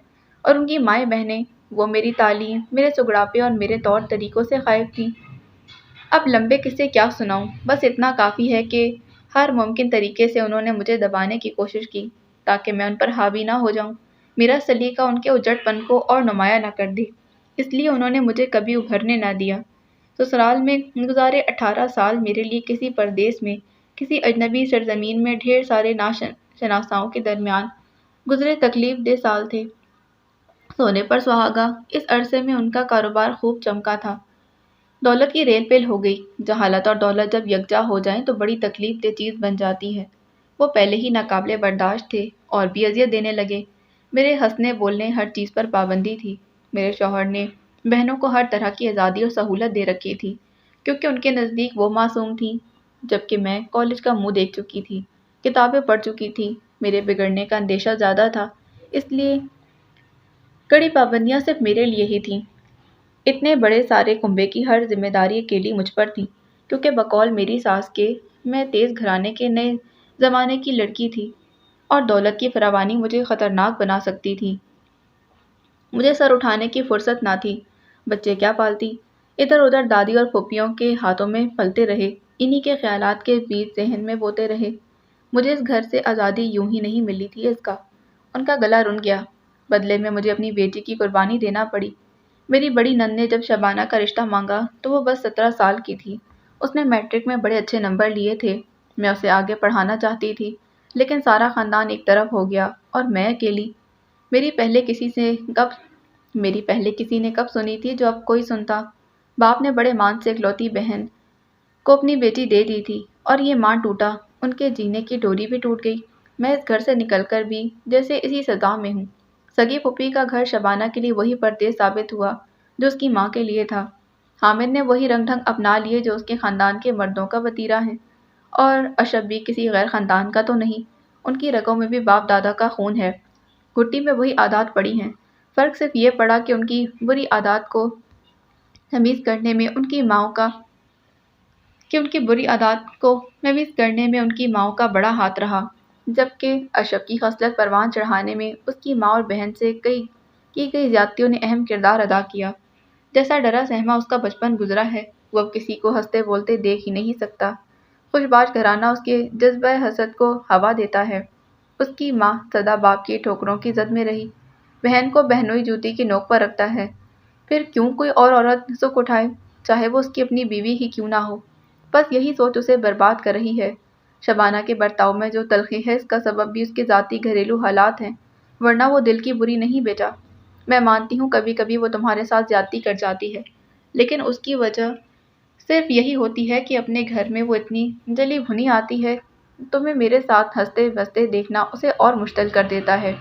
اور ان کی مائیں بہنیں وہ میری تعلیم، میرے سگڑاپے اور میرے طور طریقوں سے خائف تھیں۔ اب لمبے قصے کیا سناؤں، بس اتنا کافی ہے کہ ہر ممکن طریقے سے انہوں نے مجھے دبانے کی کوشش کی تاکہ میں ان پر حاوی نہ ہو جاؤں، میرا سلیقہ ان کے اجڑ پن کو اور نمایاں نہ کر دے، اس لیے انہوں نے مجھے کبھی ابھرنے نہ دیا۔ سسرال میں گزارے 18 سال میرے لیے کسی پردیس میں، کسی اجنبی سرزمین میں ڈھیر سارے ناشناساؤں کے درمیان گزرے تکلیف دہ سال تھے۔ سونے پر سہاگا، اس عرصے میں ان کا کاروبار خوب چمکا تھا۔ دولت کی ریل پیل ہو گئی، جہالت اور دولت جب یکجا ہو جائیں تو بڑی تکلیف دہ چیز بن جاتی ہے۔ وہ پہلے ہی ناقابل برداشت تھے اور بھی اذیت دینے لگے۔ میرے ہنسنے بولنے ہر چیز پر پابندی تھی۔ میرے شوہر نے بہنوں کو ہر طرح کی آزادی اور سہولت دے رکھی تھی، کیونکہ ان کے نزدیک وہ معصوم تھیں، جبکہ میں کالج کا منہ دیکھ چکی تھی، کتابیں پڑھ چکی تھی، میرے بگڑنے کا اندیشہ زیادہ تھا، اس لیے کڑی پابندیاں صرف میرے لیے ہی تھیں۔ اتنے بڑے سارے کنبے کی ہر ذمہ داری اکیلی مجھ پر تھی۔ کیونکہ بقول میری ساس کے میں تیز گھرانے کے نئے زمانے کی لڑکی تھی اور دولت کی فراوانی مجھے خطرناک بنا سکتی تھی۔ مجھے سر اٹھانے کی فرصت نہ تھی۔ بچے کیا پالتی، ادھر ادھر دادی اور پھوپھیوں کے ہاتھوں میں پلتے رہے، انہی کے خیالات کے بیج ذہن میں بوتے رہے۔ مجھے اس گھر سے آزادی یوں ہی نہیں ملی تھی اس کا۔ ان کا گلا رن گیا، بدلے میں مجھے اپنی بیٹی کی قربانی دینا پڑی۔ میری بڑی نند نے جب شبانہ کا رشتہ مانگا تو وہ بس 17 سال کی تھی۔ اس نے میٹرک میں بڑے اچھے نمبر لیے تھے۔ میں اسے آگے پڑھانا چاہتی تھی، لیکن سارا خاندان ایک طرف ہو گیا اور میں اکیلی۔ میری پہلے کسی سے کب میری پہلے کسی نے کب سنی تھی جو اب کوئی سنتا۔ باپ نے بڑے مان سے اکلوتی بہن کو اپنی بیٹی دے دی تھی اور یہ مان ٹوٹا، ان کے جینے کی ڈوری بھی ٹوٹ گئی۔ میں اس گھر سے نکل کر بھی جیسے اسی سزا میں ہوں۔ سگی پھوپھی کا گھر شبانہ کے لیے وہی پردیس ثابت ہوا جو اس کی ماں کے لیے تھا۔ حامد نے وہی رنگ ڈھنگ اپنا لیے جو اس کے خاندان کے مردوں کا وتیرہ ہے، اور اشب بھی کسی غیر خاندان کا تو نہیں، ان کی رگوں میں بھی باپ دادا کا خون ہے۔ گھٹی میں وہی عادات پڑی ہیں، فرق صرف یہ پڑا کہ ان کی بری عادات کو تمیز کرنے میں ان کی ماؤں کا بڑا ہاتھ رہا، جبکہ اشب کی خصلت پروان چڑھانے میں اس کی ماں اور بہن سے کی گئی زیادتیوں نے اہم کردار ادا کیا۔ جیسا ڈرا سہما اس کا بچپن گزرا ہے، وہ اب کسی کو ہنستے بولتے دیکھ ہی نہیں سکتا۔ خوش باش گھرانہ اس کے جذبہ حسد کو ہوا دیتا ہے۔ اس کی ماں سدا باپ کی ٹھوکروں کی زد میں رہی، بہن کو بہنوئی جوتی کی نوک پر رکھتا ہے۔ پھر کیوں کوئی اور عورت سکھ اٹھائے، چاہے وہ اس کی اپنی بیوی ہی کیوں نہ ہو؟ بس یہی سوچ اسے برباد کر رہی ہے۔ شبانہ کے برتاؤ میں جو تلخی ہے اس کا سبب بھی اس کے ذاتی گھریلو حالات ہیں، ورنہ وہ دل کی بری نہیں بیٹا۔ میں مانتی ہوں کبھی کبھی وہ تمہارے ساتھ زیادتی کر جاتی ہے، لیکن اس کی وجہ صرف یہی ہوتی ہے کہ اپنے گھر میں وہ اتنی جلی بھنی آتی ہے، تمہیں میرے ساتھ ہنستے بستے دیکھنا اسے اور مشتعل کر دیتا ہے۔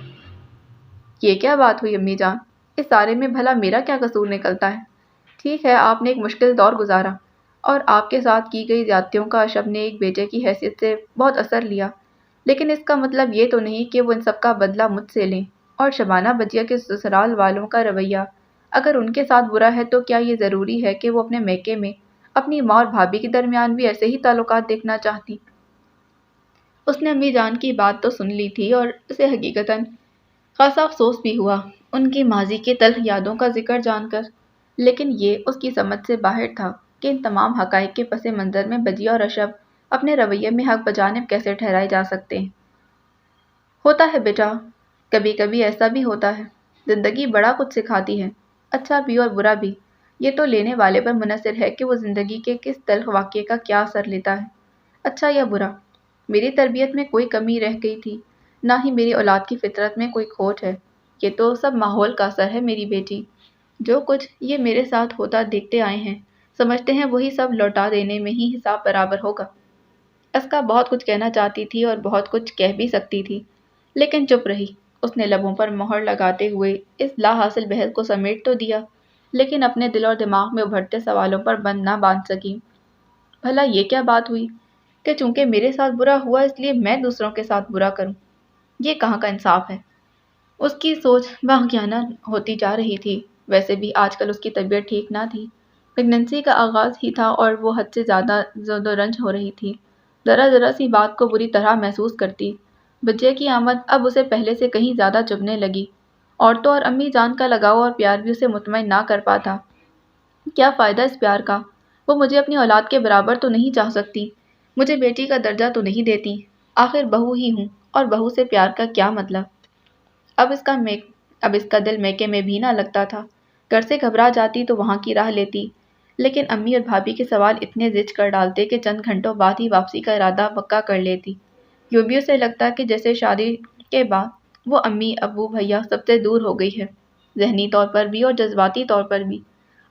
یہ کیا بات ہوئی امی جان، اس سارے میں بھلا میرا کیا قصور نکلتا ہے؟ ٹھیک ہے، آپ نے ایک مشکل دور گزارا اور آپ کے ساتھ کی گئی زیادتیوں کا اشب نے ایک بیٹے کی حیثیت سے بہت اثر لیا، لیکن اس کا مطلب یہ تو نہیں کہ وہ ان سب کا بدلہ مجھ سے لیں۔ اور شبانہ بجیا کے سسرال والوں کا رویہ اگر ان کے ساتھ برا ہے تو کیا یہ ضروری ہے کہ وہ اپنے میکے میں اپنی ماں اور بھابھی کے درمیان بھی ایسے ہی تعلقات دیکھنا چاہتی؟ اس نے امی جان کی بات تو سن لی تھی اور اسے حقیقتاً خاصا افسوس بھی ہوا ان کی ماضی کی تلخ یادوں کا ذکر جان کر، لیکن یہ اس کی سمجھ سے باہر تھا کہ ان تمام حقائق کے پس منظر میں بجیا اور اشب اپنے رویے میں حق بجانب کیسے ٹھہرائے جا سکتے ہیں۔ ہوتا ہے بیٹا، کبھی کبھی ایسا بھی ہوتا ہے، زندگی بڑا کچھ سکھاتی ہے، اچھا بھی اور برا بھی۔ یہ تو لینے والے پر منحصر ہے کہ وہ زندگی کے کس تلخ واقعے کا کیا اثر لیتا ہے، اچھا یا برا۔ میری تربیت میں کوئی کمی رہ گئی تھی، نہ ہی میری اولاد کی فطرت میں کوئی کھوٹ ہے۔ یہ تو سب ماحول کا اثر ہے میری بیٹی۔ جو کچھ یہ میرے ساتھ ہوتا دیکھتے آئے ہیں، سمجھتے ہیں وہی سب لوٹا دینے میں ہی حساب برابر ہوگا۔ اسکا بہت کچھ کہنا چاہتی تھی اور بہت کچھ کہہ بھی سکتی تھی، لیکن چپ رہی۔ اس نے لبوں پر مہر لگاتے ہوئے اس لا حاصل بحث کو سمیٹ تو دیا، لیکن اپنے دل اور دماغ میں ابھرتے سوالوں پر بند نہ باندھ سکی۔ بھلا یہ کیا بات ہوئی کہ چونکہ میرے ساتھ برا ہوا اس لیے میں دوسروں کے ساتھ برا کروں؟ یہ کہاں کا انصاف ہے؟ اس کی سوچ واقعانہ ہوتی جا رہی تھی۔ ویسے بھی آج کل اس کی طبیعت ٹھیک نہ تھی، پریگننسی کا آغاز ہی تھا اور وہ حد سے زیادہ زد و رنج ہو رہی تھی، ذرا ذرا سی بات کو بری طرح محسوس کرتی۔ بچے کی آمد اب اسے پہلے سے کہیں زیادہ چبھنے لگی۔ عورتوں اور امی جان کا لگاؤ اور پیار بھی اسے مطمئن نہ کر پاتا۔ کیا فائدہ اس پیار کا؟ وہ مجھے اپنی اولاد کے برابر تو نہیں چاہ سکتی، مجھے بیٹی کا درجہ تو نہیں دیتی، آخر بہو ہی ہوں، اور بہو سے پیار کا کیا مطلب؟ اب اس کا دل میکے میں بھی نہ لگتا تھا۔ گھر سے گھبرا جاتی تو وہاں کی راہ لیتی، لیکن امی اور بھابھی کے سوال اتنے زچ کر ڈالتے کہ چند گھنٹوں بعد ہی واپسی کا ارادہ پکا کر لیتی۔ یوں بھی اسے لگتا کہ جیسے شادی کے بعد وہ امی ابو بھیا سب سے دور ہو گئی ہے، ذہنی طور پر بھی اور جذباتی طور پر بھی۔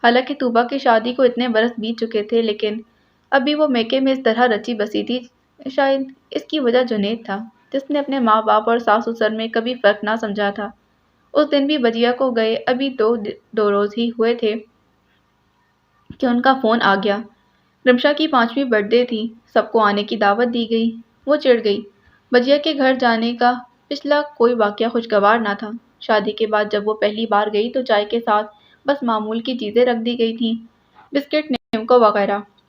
حالانکہ طوبا کی شادی کو اتنے برس بیت چکے تھے، لیکن اب بھی وہ میکے میں اس طرح رچی بسی تھی۔ شاید اس کی وجہ جنید تھا، جس نے اپنے ماں باپ اور ساس سسر میں کبھی فرق نہ سمجھا تھا۔ اس دن بھی بجیا کو گئے ابھی دو روز ہی ہوئے تھے کہ ان کا فون آ گیا۔ رمشا کی 5ویں برتھ ڈے تھی، سب کو آنے کی دعوت دی گئی۔ وہ چڑ گئی۔ بجیا کے گھر جانے کا پچھلا کوئی واقعہ خوشگوار نہ تھا۔ شادی کے بعد جب وہ پہلی بار گئی تو چائے کے ساتھ بس معمول کی چیزیں رکھ دی گئی تھیں، بسکٹ نیمکو وغیرہ۔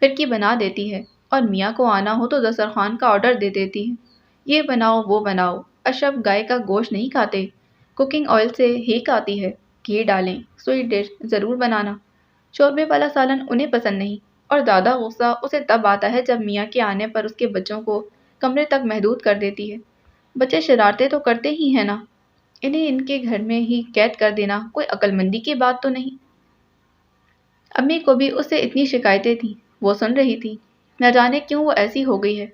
پھرکی بنا دیتی ہے اور میاں کو آنا ہو تو دسترخوان کا آرڈر دے دیتی ہے، یہ بناؤ وہ بناؤ۔ اشرف گائے کا گوشت نہیں کھاتے، کوکنگ آئل سے ہی آتی ہے، گھی ڈالیں، سویٹ ڈش ضرور بنانا۔ شوربے والا سالن انہیں پسند نہیں، اور زیادہ غصہ اسے تب آتا ہے جب میاں کے آنے پر اس کے بچوں کو کمرے تک محدود کر دیتی ہے۔ بچے شرارتیں تو کرتے ہی ہیں نا، انہیں ان کے گھر میں ہی قید کر دینا کوئی عقل مندی کی بات تو نہیں۔ امی کو بھی اس سے اتنی شکایتیں تھیں، وہ سن رہی تھی، نہ جانے کیوں وہ ایسی ہو گئی ہے،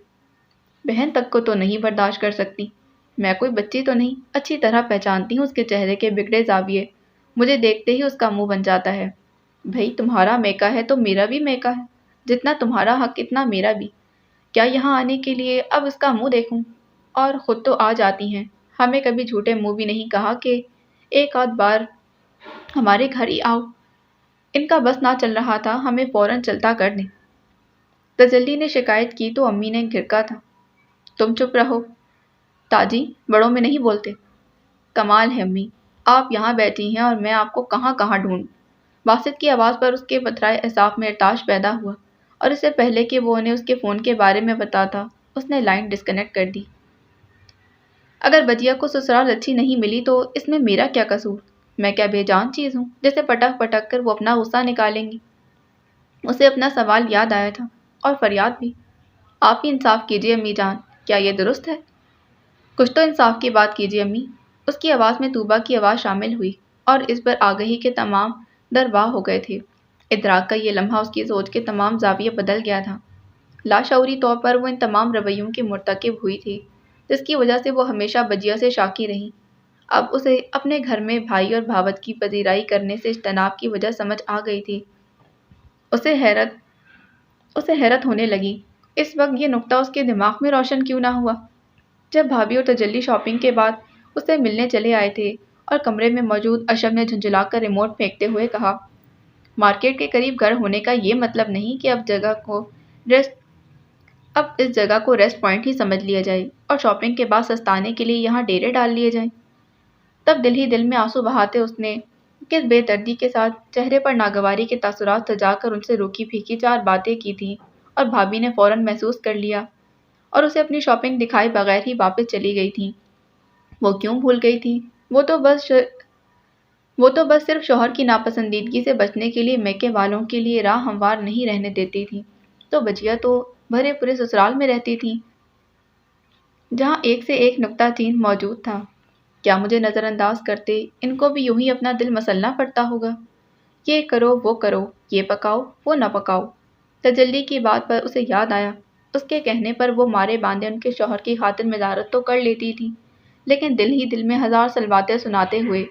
بہن تک کو تو نہیں برداشت کر سکتی۔ میں کوئی بچی تو نہیں، اچھی طرح پہچانتی ہوں اس کے چہرے کے بگڑے زاویے، مجھے دیکھتے ہی اس کا منہ بن جاتا ہے۔ بھئی تمہارا میکا ہے تو میرا بھی میکا ہے، جتنا تمہارا حق اتنا میرا بھی۔ کیا یہاں آنے کے لیے اب اس کا منہ دیکھوں؟ اور خود تو آ جاتی ہیں، ہمیں کبھی جھوٹے منہ بھی نہیں کہا کہ ایک آدھ بار ہمارے گھر ہی آؤ۔ ان کا بس نہ چل رہا تھا ہمیں فوراً چلتا کر دیں۔ تجلی نے شکایت کی تو امی نے گھرکا تھا، تم چپ رہو تاجی، بڑوں میں نہیں بولتے۔ کمال ہے امی، آپ یہاں بیٹھی ہیں اور میں آپ کو کہاں کہاں ڈھونڈوں۔ باسط کی آواز پر اس کے پتھرائے اعصاب میں ارتعاش پیدا ہوا، اور اس سے پہلے کہ وہ انہیں اس کے فون کے بارے میں بتاتا، اس نے لائن ڈسکنیکٹ کر دی۔ اگر بجیا کو سسرال اچھی نہیں ملی تو اس میں میرا کیا قصور؟ میں کیا بے جان چیز ہوں جسے پٹک پٹک کر وہ اپنا غصہ نکالیں گی؟ اسے اپنا سوال یاد آیا تھا، اور فریاد بھی۔ آپ ہی انصاف کیجیے امی جان، کیا یہ درست ہے؟ کچھ تو انصاف کی بات کیجیے امی۔ اس کی آواز میں توبہ کی آواز شامل ہوئی، اور اس پر آگہی کے تمام در واہ ہو گئے تھے۔ ادراک کا یہ لمحہ اس کی سوچ کے تمام زاویے بدل گیا تھا۔ لاشعوری طور پر وہ ان تمام رویوں کی مرتکب ہوئی تھی جس کی وجہ سے وہ ہمیشہ بجیا سے شاکی رہی۔ اب اسے اپنے گھر میں بھائی اور بھاوت کی پذیرائی کرنے سے اجتناب کی وجہ سمجھ آ گئی تھی۔ اسے حیرت ہونے لگی، اس وقت یہ نکتہ اس کے دماغ میں روشن کیوں نہ ہوا؟ جب بھابھی اور تجلی شاپنگ کے بعد اس سے ملنے چلے آئے تھے اور کمرے میں موجود اشرف نے جھنجھلا کر ریموٹ پھینکتے ہوئے کہا، مارکیٹ کے قریب گھر ہونے کا یہ مطلب نہیں کہ اب اس جگہ کو ریسٹ پوائنٹ ہی سمجھ لیا جائے اور شاپنگ کے بعد سستانے کے لیے یہاں ڈیرے ڈال لیے جائیں۔ تب دل ہی دل میں آنسو بہاتے اس نے کس بے دردی کے ساتھ چہرے پر ناگواری کے تاثرات سجا کر ان سے روکی پھیکی چار باتیں کی تھیں، اور بھابھی نے فوراً محسوس کر لیا اور اسے اپنی شاپنگ دکھائے بغیر ہی واپس چلی گئی تھی۔ وہ کیوں بھول گئی تھی؟ وہ تو بس صرف شوہر کی ناپسندیدگی سے بچنے کے لیے میکے والوں کے لیے راہ ہموار نہیں رہنے دیتی تھی، تو بجیا تو بھرے پورے سسرال میں رہتی تھی جہاں ایک سے ایک نکتہ چین موجود تھا۔ کیا مجھے نظر انداز کرتے ان کو بھی یوں ہی اپنا دل مسلنا پڑتا ہوگا؟ یہ کرو وہ کرو، یہ پکاؤ وہ نہ پکاؤ۔ تجلی کی بات پر اسے یاد آیا، اس کے کہنے پر وہ مارے باندھے ان کے شوہر کی خاطر مدارت تو کر لیتی تھی، لیکن دل ہی دل میں ہزار سلواتیں سناتے ہوئے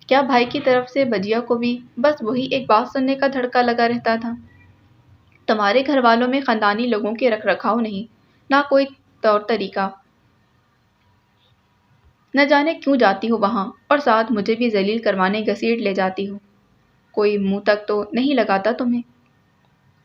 کیا بھائی کی طرف سے بجیا کو بھی بس وہی ایک بات سننے کا دھڑکا لگا رہتا تھا؟ تمہارے گھر والوں میں خاندانی لوگوں کے رکھ رکھاؤ نہیں، نہ کوئی طور طریقہ، نہ جانے کیوں جاتی ہو وہاں اور ساتھ مجھے بھی ذلیل کروانے گھسیٹ لے جاتی ہو۔ کوئی منہ تک تو نہیں لگاتا تمہیں؟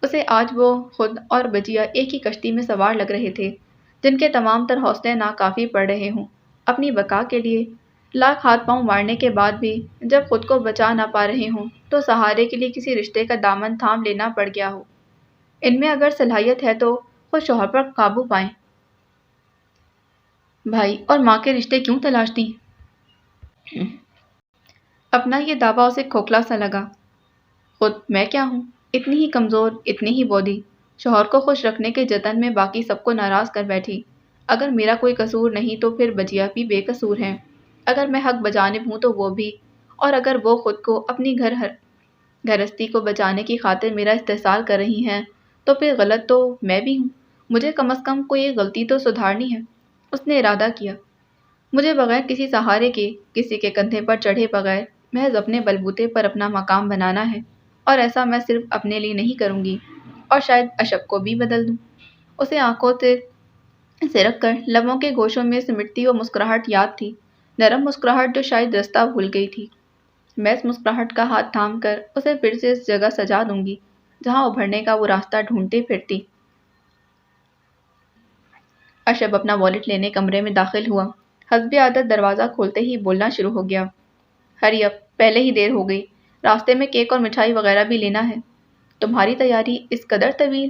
اسے آج وہ خود اور بجیا ایک ہی کشتی میں سوار لگ رہے تھے جن کے تمام تر حوصلے ناکافی پڑ رہے ہوں اپنی بقا کے لیے۔ لاکھ ہاتھ پاؤں مارنے کے بعد بھی جب خود کو بچا نہ پا رہے ہوں تو سہارے کے لیے کسی رشتے کا دامن تھام لینا پڑ گیا ہو۔ ان میں اگر صلاحیت ہے تو خود شوہر پر قابو پائیں۔ بھائی اور ماں کے رشتے کیوں تلاشتی؟ اپنا یہ دعویٰ اسے کھوکھلا سا لگا۔ خود میں کیا ہوں، اتنی ہی کمزور، اتنی ہی بودھی، شوہر کو خوش رکھنے کے جتن میں باقی سب کو ناراض کر بیٹھی۔ اگر میرا کوئی قصور نہیں تو پھر بجیا بھی بے قصور ہیں۔ اگر میں حق بجانب ہوں تو وہ بھی، اور اگر وہ خود کو اپنی گھرستی کو بچانے کی خاطر میرا استحصال کر رہی ہیں تو پھر غلط تو میں بھی ہوں۔ مجھے کم از کم کوئی ایک غلطی تو سدھارنی ہے۔ اس نے ارادہ کیا، مجھے بغیر کسی سہارے کے، کسی کے کندھے پر چڑھے بغیر محض اپنے بلبوتے پر اپنا مقام بنانا ہے، اور ایسا میں صرف اپنے لیے نہیں کروں گی، اور شاید اشب کو بھی بدل دوں۔ اسے آنکھوں سے سرک کر لبوں کے گوشوں میں سمٹتی وہ مسکراہٹ یاد تھی، نرم مسکراہٹ جو شاید رستہ بھول گئی تھی۔ میں اس مسکراہٹ کا ہاتھ تھام کر اسے پھر سے اس جگہ سجا دوں گی جہاں ابھرنے کا وہ راستہ ڈھونڈتی پھرتی۔ اشب اپنا والیٹ لینے کمرے میں داخل ہوا، حسب عادت دروازہ کھولتے ہی بولنا شروع ہو گیا، ہری اپ، پہلے ہی دیر ہو گئی، راستے میں کیک اور مٹھائی وغیرہ بھی لینا ہے۔ تمہاری تیاری اس قدر طویل؟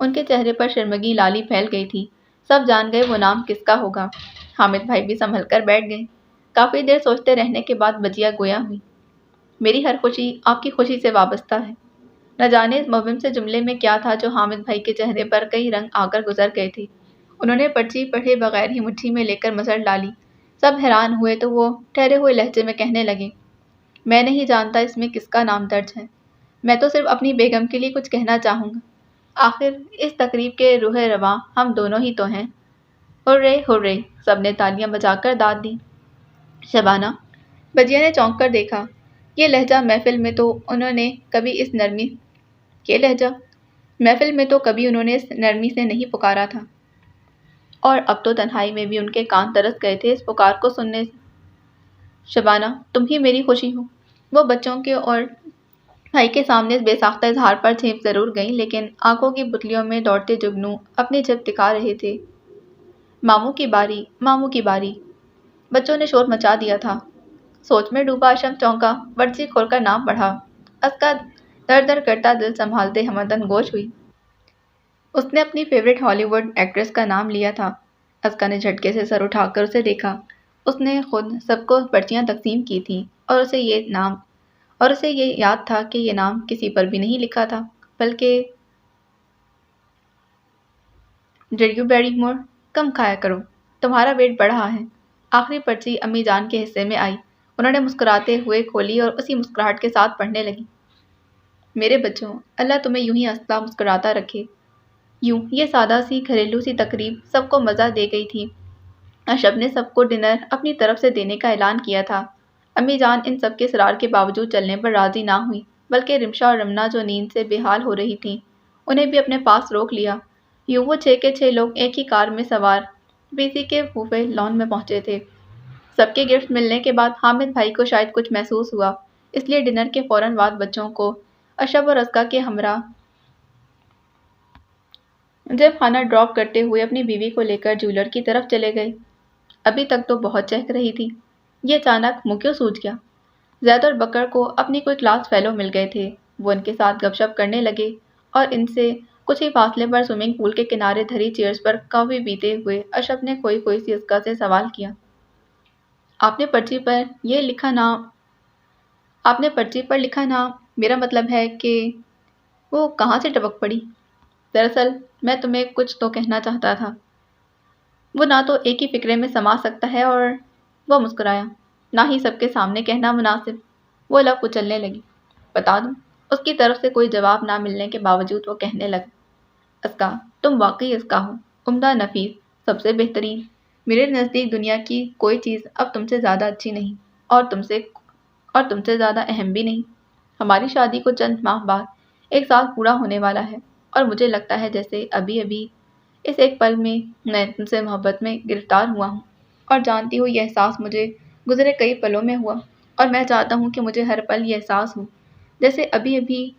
ان کے چہرے پر شرمگی لالی پھیل گئی تھی۔ سب جان گئے وہ نام کس کا ہوگا۔ حامد بھائی بھی سنبھل کر بیٹھ گئے۔ کافی دیر سوچتے رہنے کے بعد بجیا گویا ہوئی۔ میری ہر خوشی آپ کی خوشی سے وابستہ ہے۔ نہ جانے اس مبہم سے جملے میں کیا تھا جو حامد بھائی کے چہرے پر کئی رنگ آ کر گزر گئے تھے۔ انہوں نے پرچی پڑھے بغیر ہی مٹھی میں لے کر مسٹ ڈالی۔ سب حیران ہوئے تو وہ ٹھہرے ہوئے لہجے میں کہنے لگے، میں نہیں جانتا اس میں کس کا نام درج ہے۔ میں تو صرف اپنی بیگم کے لیے کچھ کہنا چاہوں گا۔ آخر اس تقریب کے روح رواں ہم دونوں ہی تو ہیں۔ ہرے ہرے، سب نے تالیاں بجا کر داد دی۔ شبانہ، بجیا نے چونک کر دیکھا۔ یہ لہجہ محفل میں تو انہوں نے کبھی اس نرمی سے نہیں پکارا تھا، اور اب تو تنہائی میں بھی ان کے کان ترس گئے تھے اس پکار کو سننے سے۔ شبانہ، تم ہی میری خوشی ہو۔ وہ بچوں کے اور بھائی کے سامنے اس بے ساختہ اظہار پر چھیپ ضرور گئیں، لیکن آنکھوں کی پتلیوں میں دوڑتے جگنو اپنی جھپ دکھا رہے تھے۔ ماموں کی باری، ماموں کی باری۔ بچوں نے شور مچا دیا تھا۔ سوچ میں ڈوبا اشم چونکا، پرچی کھول کر نام پڑھا۔ اس کا در در کرتا دل سنبھالتے ہمدن گوش ہوئی۔ اس نے اپنی فیورٹ ہالی ووڈ ایکٹریس کا نام لیا تھا۔ اسکا نے جھٹکے سے سر اٹھا کر اسے دیکھا۔ اس نے خود سب کو پرچیاں تقسیم کی تھیں، اور اسے یہ یاد تھا کہ یہ نام کسی پر بھی نہیں لکھا تھا، بلکہ ڈیڈ یو بیری مور، کم کھایا کرو، تمہارا ویٹ بڑھ رہا ہے۔ آخری پرچی امی جان کے حصے میں آئی۔ انہوں نے مسکراتے ہوئے کھولی اور اسی مسکراہٹ کے ساتھ پڑھنے لگی۔ میرے بچوں، اللہ تمہیں یوں ہی ہنستا مسکراتا رکھے۔ یوں یہ سادہ سی گھریلو سی تقریب سب کو مزہ دے گئی تھی۔ اشب نے سب کو ڈنر اپنی طرف سے دینے کا اعلان کیا تھا۔ امی جان ان سب کے اصرار کے باوجود چلنے پر راضی نہ ہوئی، بلکہ رمشا اور رمنا جو نیند سے بے حال ہو رہی تھیں، انہیں بھی اپنے پاس روک لیا۔ یوں وہ 6 کے 6 لوگ ایک ہی کار میں سوار بیسی کے پھوپھے لان میں پہنچے تھے۔ سب کے گفٹ ملنے کے بعد حامد بھائی کو شاید کچھ محسوس ہوا، اس لیے ڈنر کے فوراً بعد بچوں کو اشب اور اسکا کے ہمراہ جب خانہ ڈراپ کرتے ہوئے اپنی بیوی کو لے کر جیولر کی طرف چلے گئے۔ ابھی تک تو بہت چہک رہی تھی، یہ اچانک منہ کیوں سوج گیا؟ زید اور بکر کو اپنی کوئی کلاس فیلو مل گئے تھے۔ وہ ان کے ساتھ گپ شپ کرنے لگے، اور ان سے کچھ ہی فاصلے پر سوئمنگ پول کے کنارے دھری چیئرز پر کافی پیتے ہوئے اشب نے کوئی سی اسکا سے سوال کیا، آپ نے پرچی پر لکھا نام، میرا مطلب ہے کہ وہ کہاں سے ٹپک پڑی؟ دراصل میں تمہیں کچھ تو کہنا چاہتا تھا۔ وہ نہ تو ایک ہی فکرے میں سما سکتا ہے، اور وہ مسکرایا، نہ ہی سب کے سامنے کہنا مناسب۔ وہ لب کچلنے لگی۔ بتا دوں؟ اس کی طرف سے کوئی جواب نہ ملنے کے باوجود وہ کہنے لگا، اسکا، تم واقعی اسکا ہو، عمدہ، نفیس، سب سے بہترین۔ میرے نزدیک دنیا کی کوئی چیز اب تم سے زیادہ اچھی نہیں، اور تم سے زیادہ اہم بھی نہیں۔ ہماری شادی کو چند ماہ بعد 1 سال پورا ہونے والا ہے، اور مجھے لگتا ہے جیسے ابھی اس ایک پل میں تم سے محبت میں گرفتار ہوا ہوں، اور جانتی ہو یہ احساس مجھے گزرے کئی پلوں میں ہوا، اور میں چاہتا ہوں کہ مجھے ہر پل یہ احساس ہو جیسے ابھی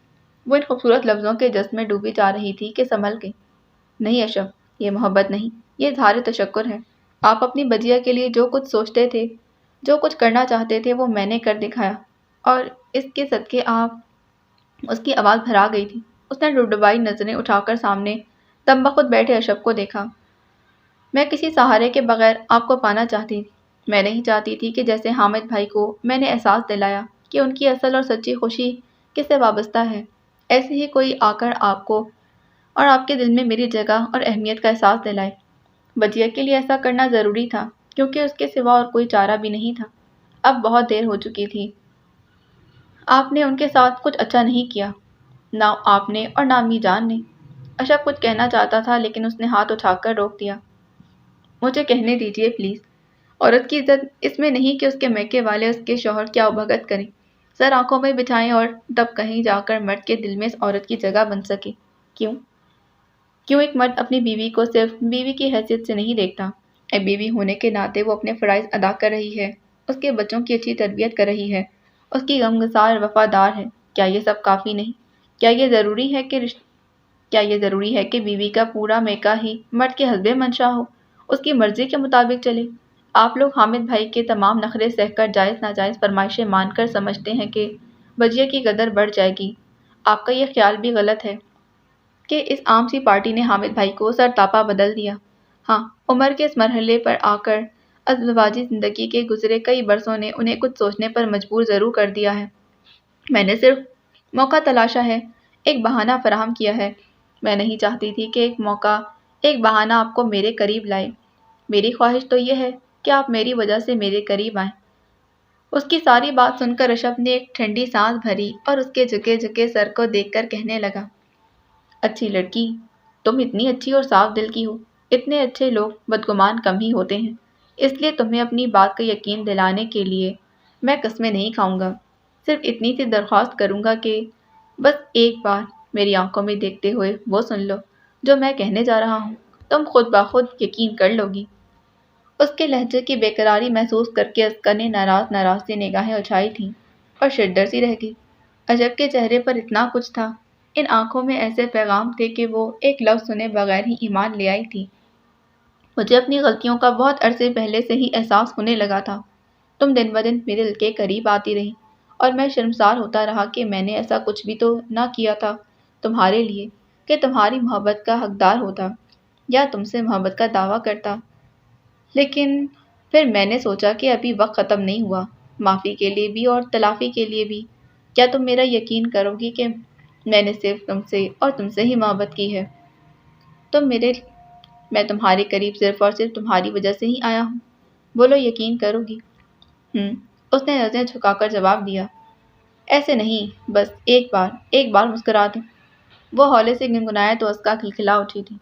وہ ان خوبصورت لفظوں کے جذب میں ڈوبی جا رہی تھی کہ سنبھل گئی۔ نہیں اشب، یہ محبت نہیں، یہ اظہار تشکر ہے۔ آپ اپنی بجیا کے لیے جو کچھ سوچتے تھے، جو کچھ کرنا چاہتے تھے، وہ میں نے کر دکھایا، اور اس کے صدقے آپ۔ اس کی آواز بھرا گئی تھی۔ اس نے ڈبڈبائی نظریں اٹھا کر سامنے دم بخود بیٹھے اشب کو دیکھا۔ میں کسی سہارے کے بغیر آپ کو پانا چاہتی تھی۔ میں نہیں چاہتی تھی کہ جیسے حامد بھائی کو میں نے احساس دلایا کہ ان کی اصل اور سچی خوشی کس سے وابستہ ہے، ایسے ہی کوئی آ کر آپ کو اور آپ کے دل میں میری جگہ اور اہمیت کا احساس دلائے۔ بجیا کے لیے ایسا کرنا ضروری تھا، کیونکہ اس کے سوا اور کوئی چارہ بھی نہیں تھا۔ اب بہت دیر ہو چکی تھی۔ آپ نے ان کے ساتھ کچھ اچھا نہیں کیا، نہ آپ نے اور نہ امی جان نے۔ اشب کچھ کہنا چاہتا تھا، لیکن اس نے ہاتھ اٹھا کر روک دیا۔ مجھے کہنے دیجیے پلیز۔ عورت کی عزت اس میں نہیں کہ اس کے میکے والے اس کے شوہر کیا بھگت کریں، سر آنکھوں میں بچھائیں، اور تب کہیں جا کر مرد کے دل میں اس عورت کی جگہ بن سکے۔ کیوں ایک مرد اپنی بیوی کو صرف بیوی کی حیثیت سے نہیں دیکھتا؟ ایک بیوی ہونے کے ناطے وہ اپنے فرائض ادا کر رہی ہے، اس کے بچوں کی اچھی تربیت کر رہی ہے، اس کی غمگسار وفادار ہے۔ کیا یہ سب کافی نہیں؟ کیا یہ ضروری ہے کہ بیوی کا پورا میکا ہی مرد کے حسب منشا ہو، اس کی مرضی کے مطابق چلے؟ آپ لوگ حامد بھائی کے تمام نخرے سہ کر جائز ناجائز فرمائشیں مان کر سمجھتے ہیں کہ بجیا کی قدر بڑھ جائے گی۔ آپ کا یہ خیال بھی غلط ہے۔ کہ اس عام سی پارٹی نے حامد بھائی کو سرتاپا بدل دیا۔ ہاں، عمر کے اس مرحلے پر آ کر ازدواجی زندگی کے گزرے کئی برسوں نے انہیں کچھ سوچنے پر مجبور ضرور کر دیا ہے۔ میں نے صرف موقع تلاشا ہے، ایک بہانہ فراہم کیا ہے۔ میں نہیں چاہتی تھی کہ ایک موقع، ایک بہانہ آپ کو میرے قریب لائے۔ میری خواہش تو یہ ہے کہ آپ میری وجہ سے میرے قریب آئیں۔ اس کی ساری بات سن کر اشرف نے ایک ٹھنڈی سانس بھری اور اس کے جھکے جھکے سر کو دیکھ کر کہنے لگا، اچھی لڑکی، تم اتنی اچھی اور صاف دل کی ہو۔ اتنے اچھے لوگ بدگمان کم ہی ہوتے ہیں، اس لیے تمہیں اپنی بات کا یقین دلانے کے لیے میں قسمیں نہیں کھاؤں گا۔ صرف اتنی سی درخواست کروں گا کہ بس ایک بار میری آنکھوں میں دیکھتے ہوئے وہ سن لو جو میں کہنے جا رہا ہوں، تم خود بخود یقین کر لو گی۔ اس کے لہجے کی بےقراری محسوس کر کے اسکا نے ناراض ناراض سی نگاہیں اچھائی تھیں اور شدر سی رہ گئی۔ عجب کے چہرے پر اتنا کچھ تھا، ان آنکھوں میں ایسے پیغام تھے کہ وہ ایک لفظ سنے بغیر ہی ایمان لے آئی تھی۔ مجھے اپنی غلطیوں کا بہت عرصے پہلے سے ہی احساس ہونے لگا تھا۔ تم دن بدن میرے دل کے قریب آتی رہی اور میں شرمسار ہوتا رہا کہ میں نے ایسا کچھ بھی تو نہ کیا تھا تمہارے لیے کہ تمہاری محبت کا حقدار ہوتا یا تم سے محبت کا دعویٰ کرتا۔ لیکن پھر میں نے سوچا کہ ابھی وقت ختم نہیں ہوا، معافی کے لیے بھی اور تلافی کے لیے بھی۔ کیا تم میرا یقین کرو گی کہ میں نے صرف تم سے اور تم سے ہی محبت کی ہے؟ میں تمہارے قریب صرف اور صرف تمہاری وجہ سے ہی آیا ہوں۔ بولو، یقین کرو گی؟ اس نے نظریں جھکا کر جواب دیا، ایسے نہیں، بس ایک بار مسکرا دو۔ وہ ہولے سے گنگنایا تو اسکا کھلکھلا اٹھی تھی۔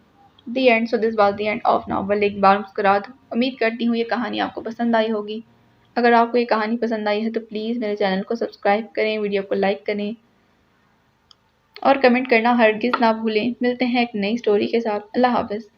The end, so this was the end of novel ایک بار مسکرا دو۔ امید کرتی ہوں یہ کہانی آپ کو پسند آئی ہوگی۔ اگر آپ کو یہ کہانی پسند آئی ہے تو پلیز میرے چینل کو سبسکرائب کریں، ویڈیو کو لائک کریں اور کمنٹ کرنا ہرگز نہ بھولیں۔ ملتے ہیں ایک نئی سٹوری کے ساتھ۔ اللہ حافظ۔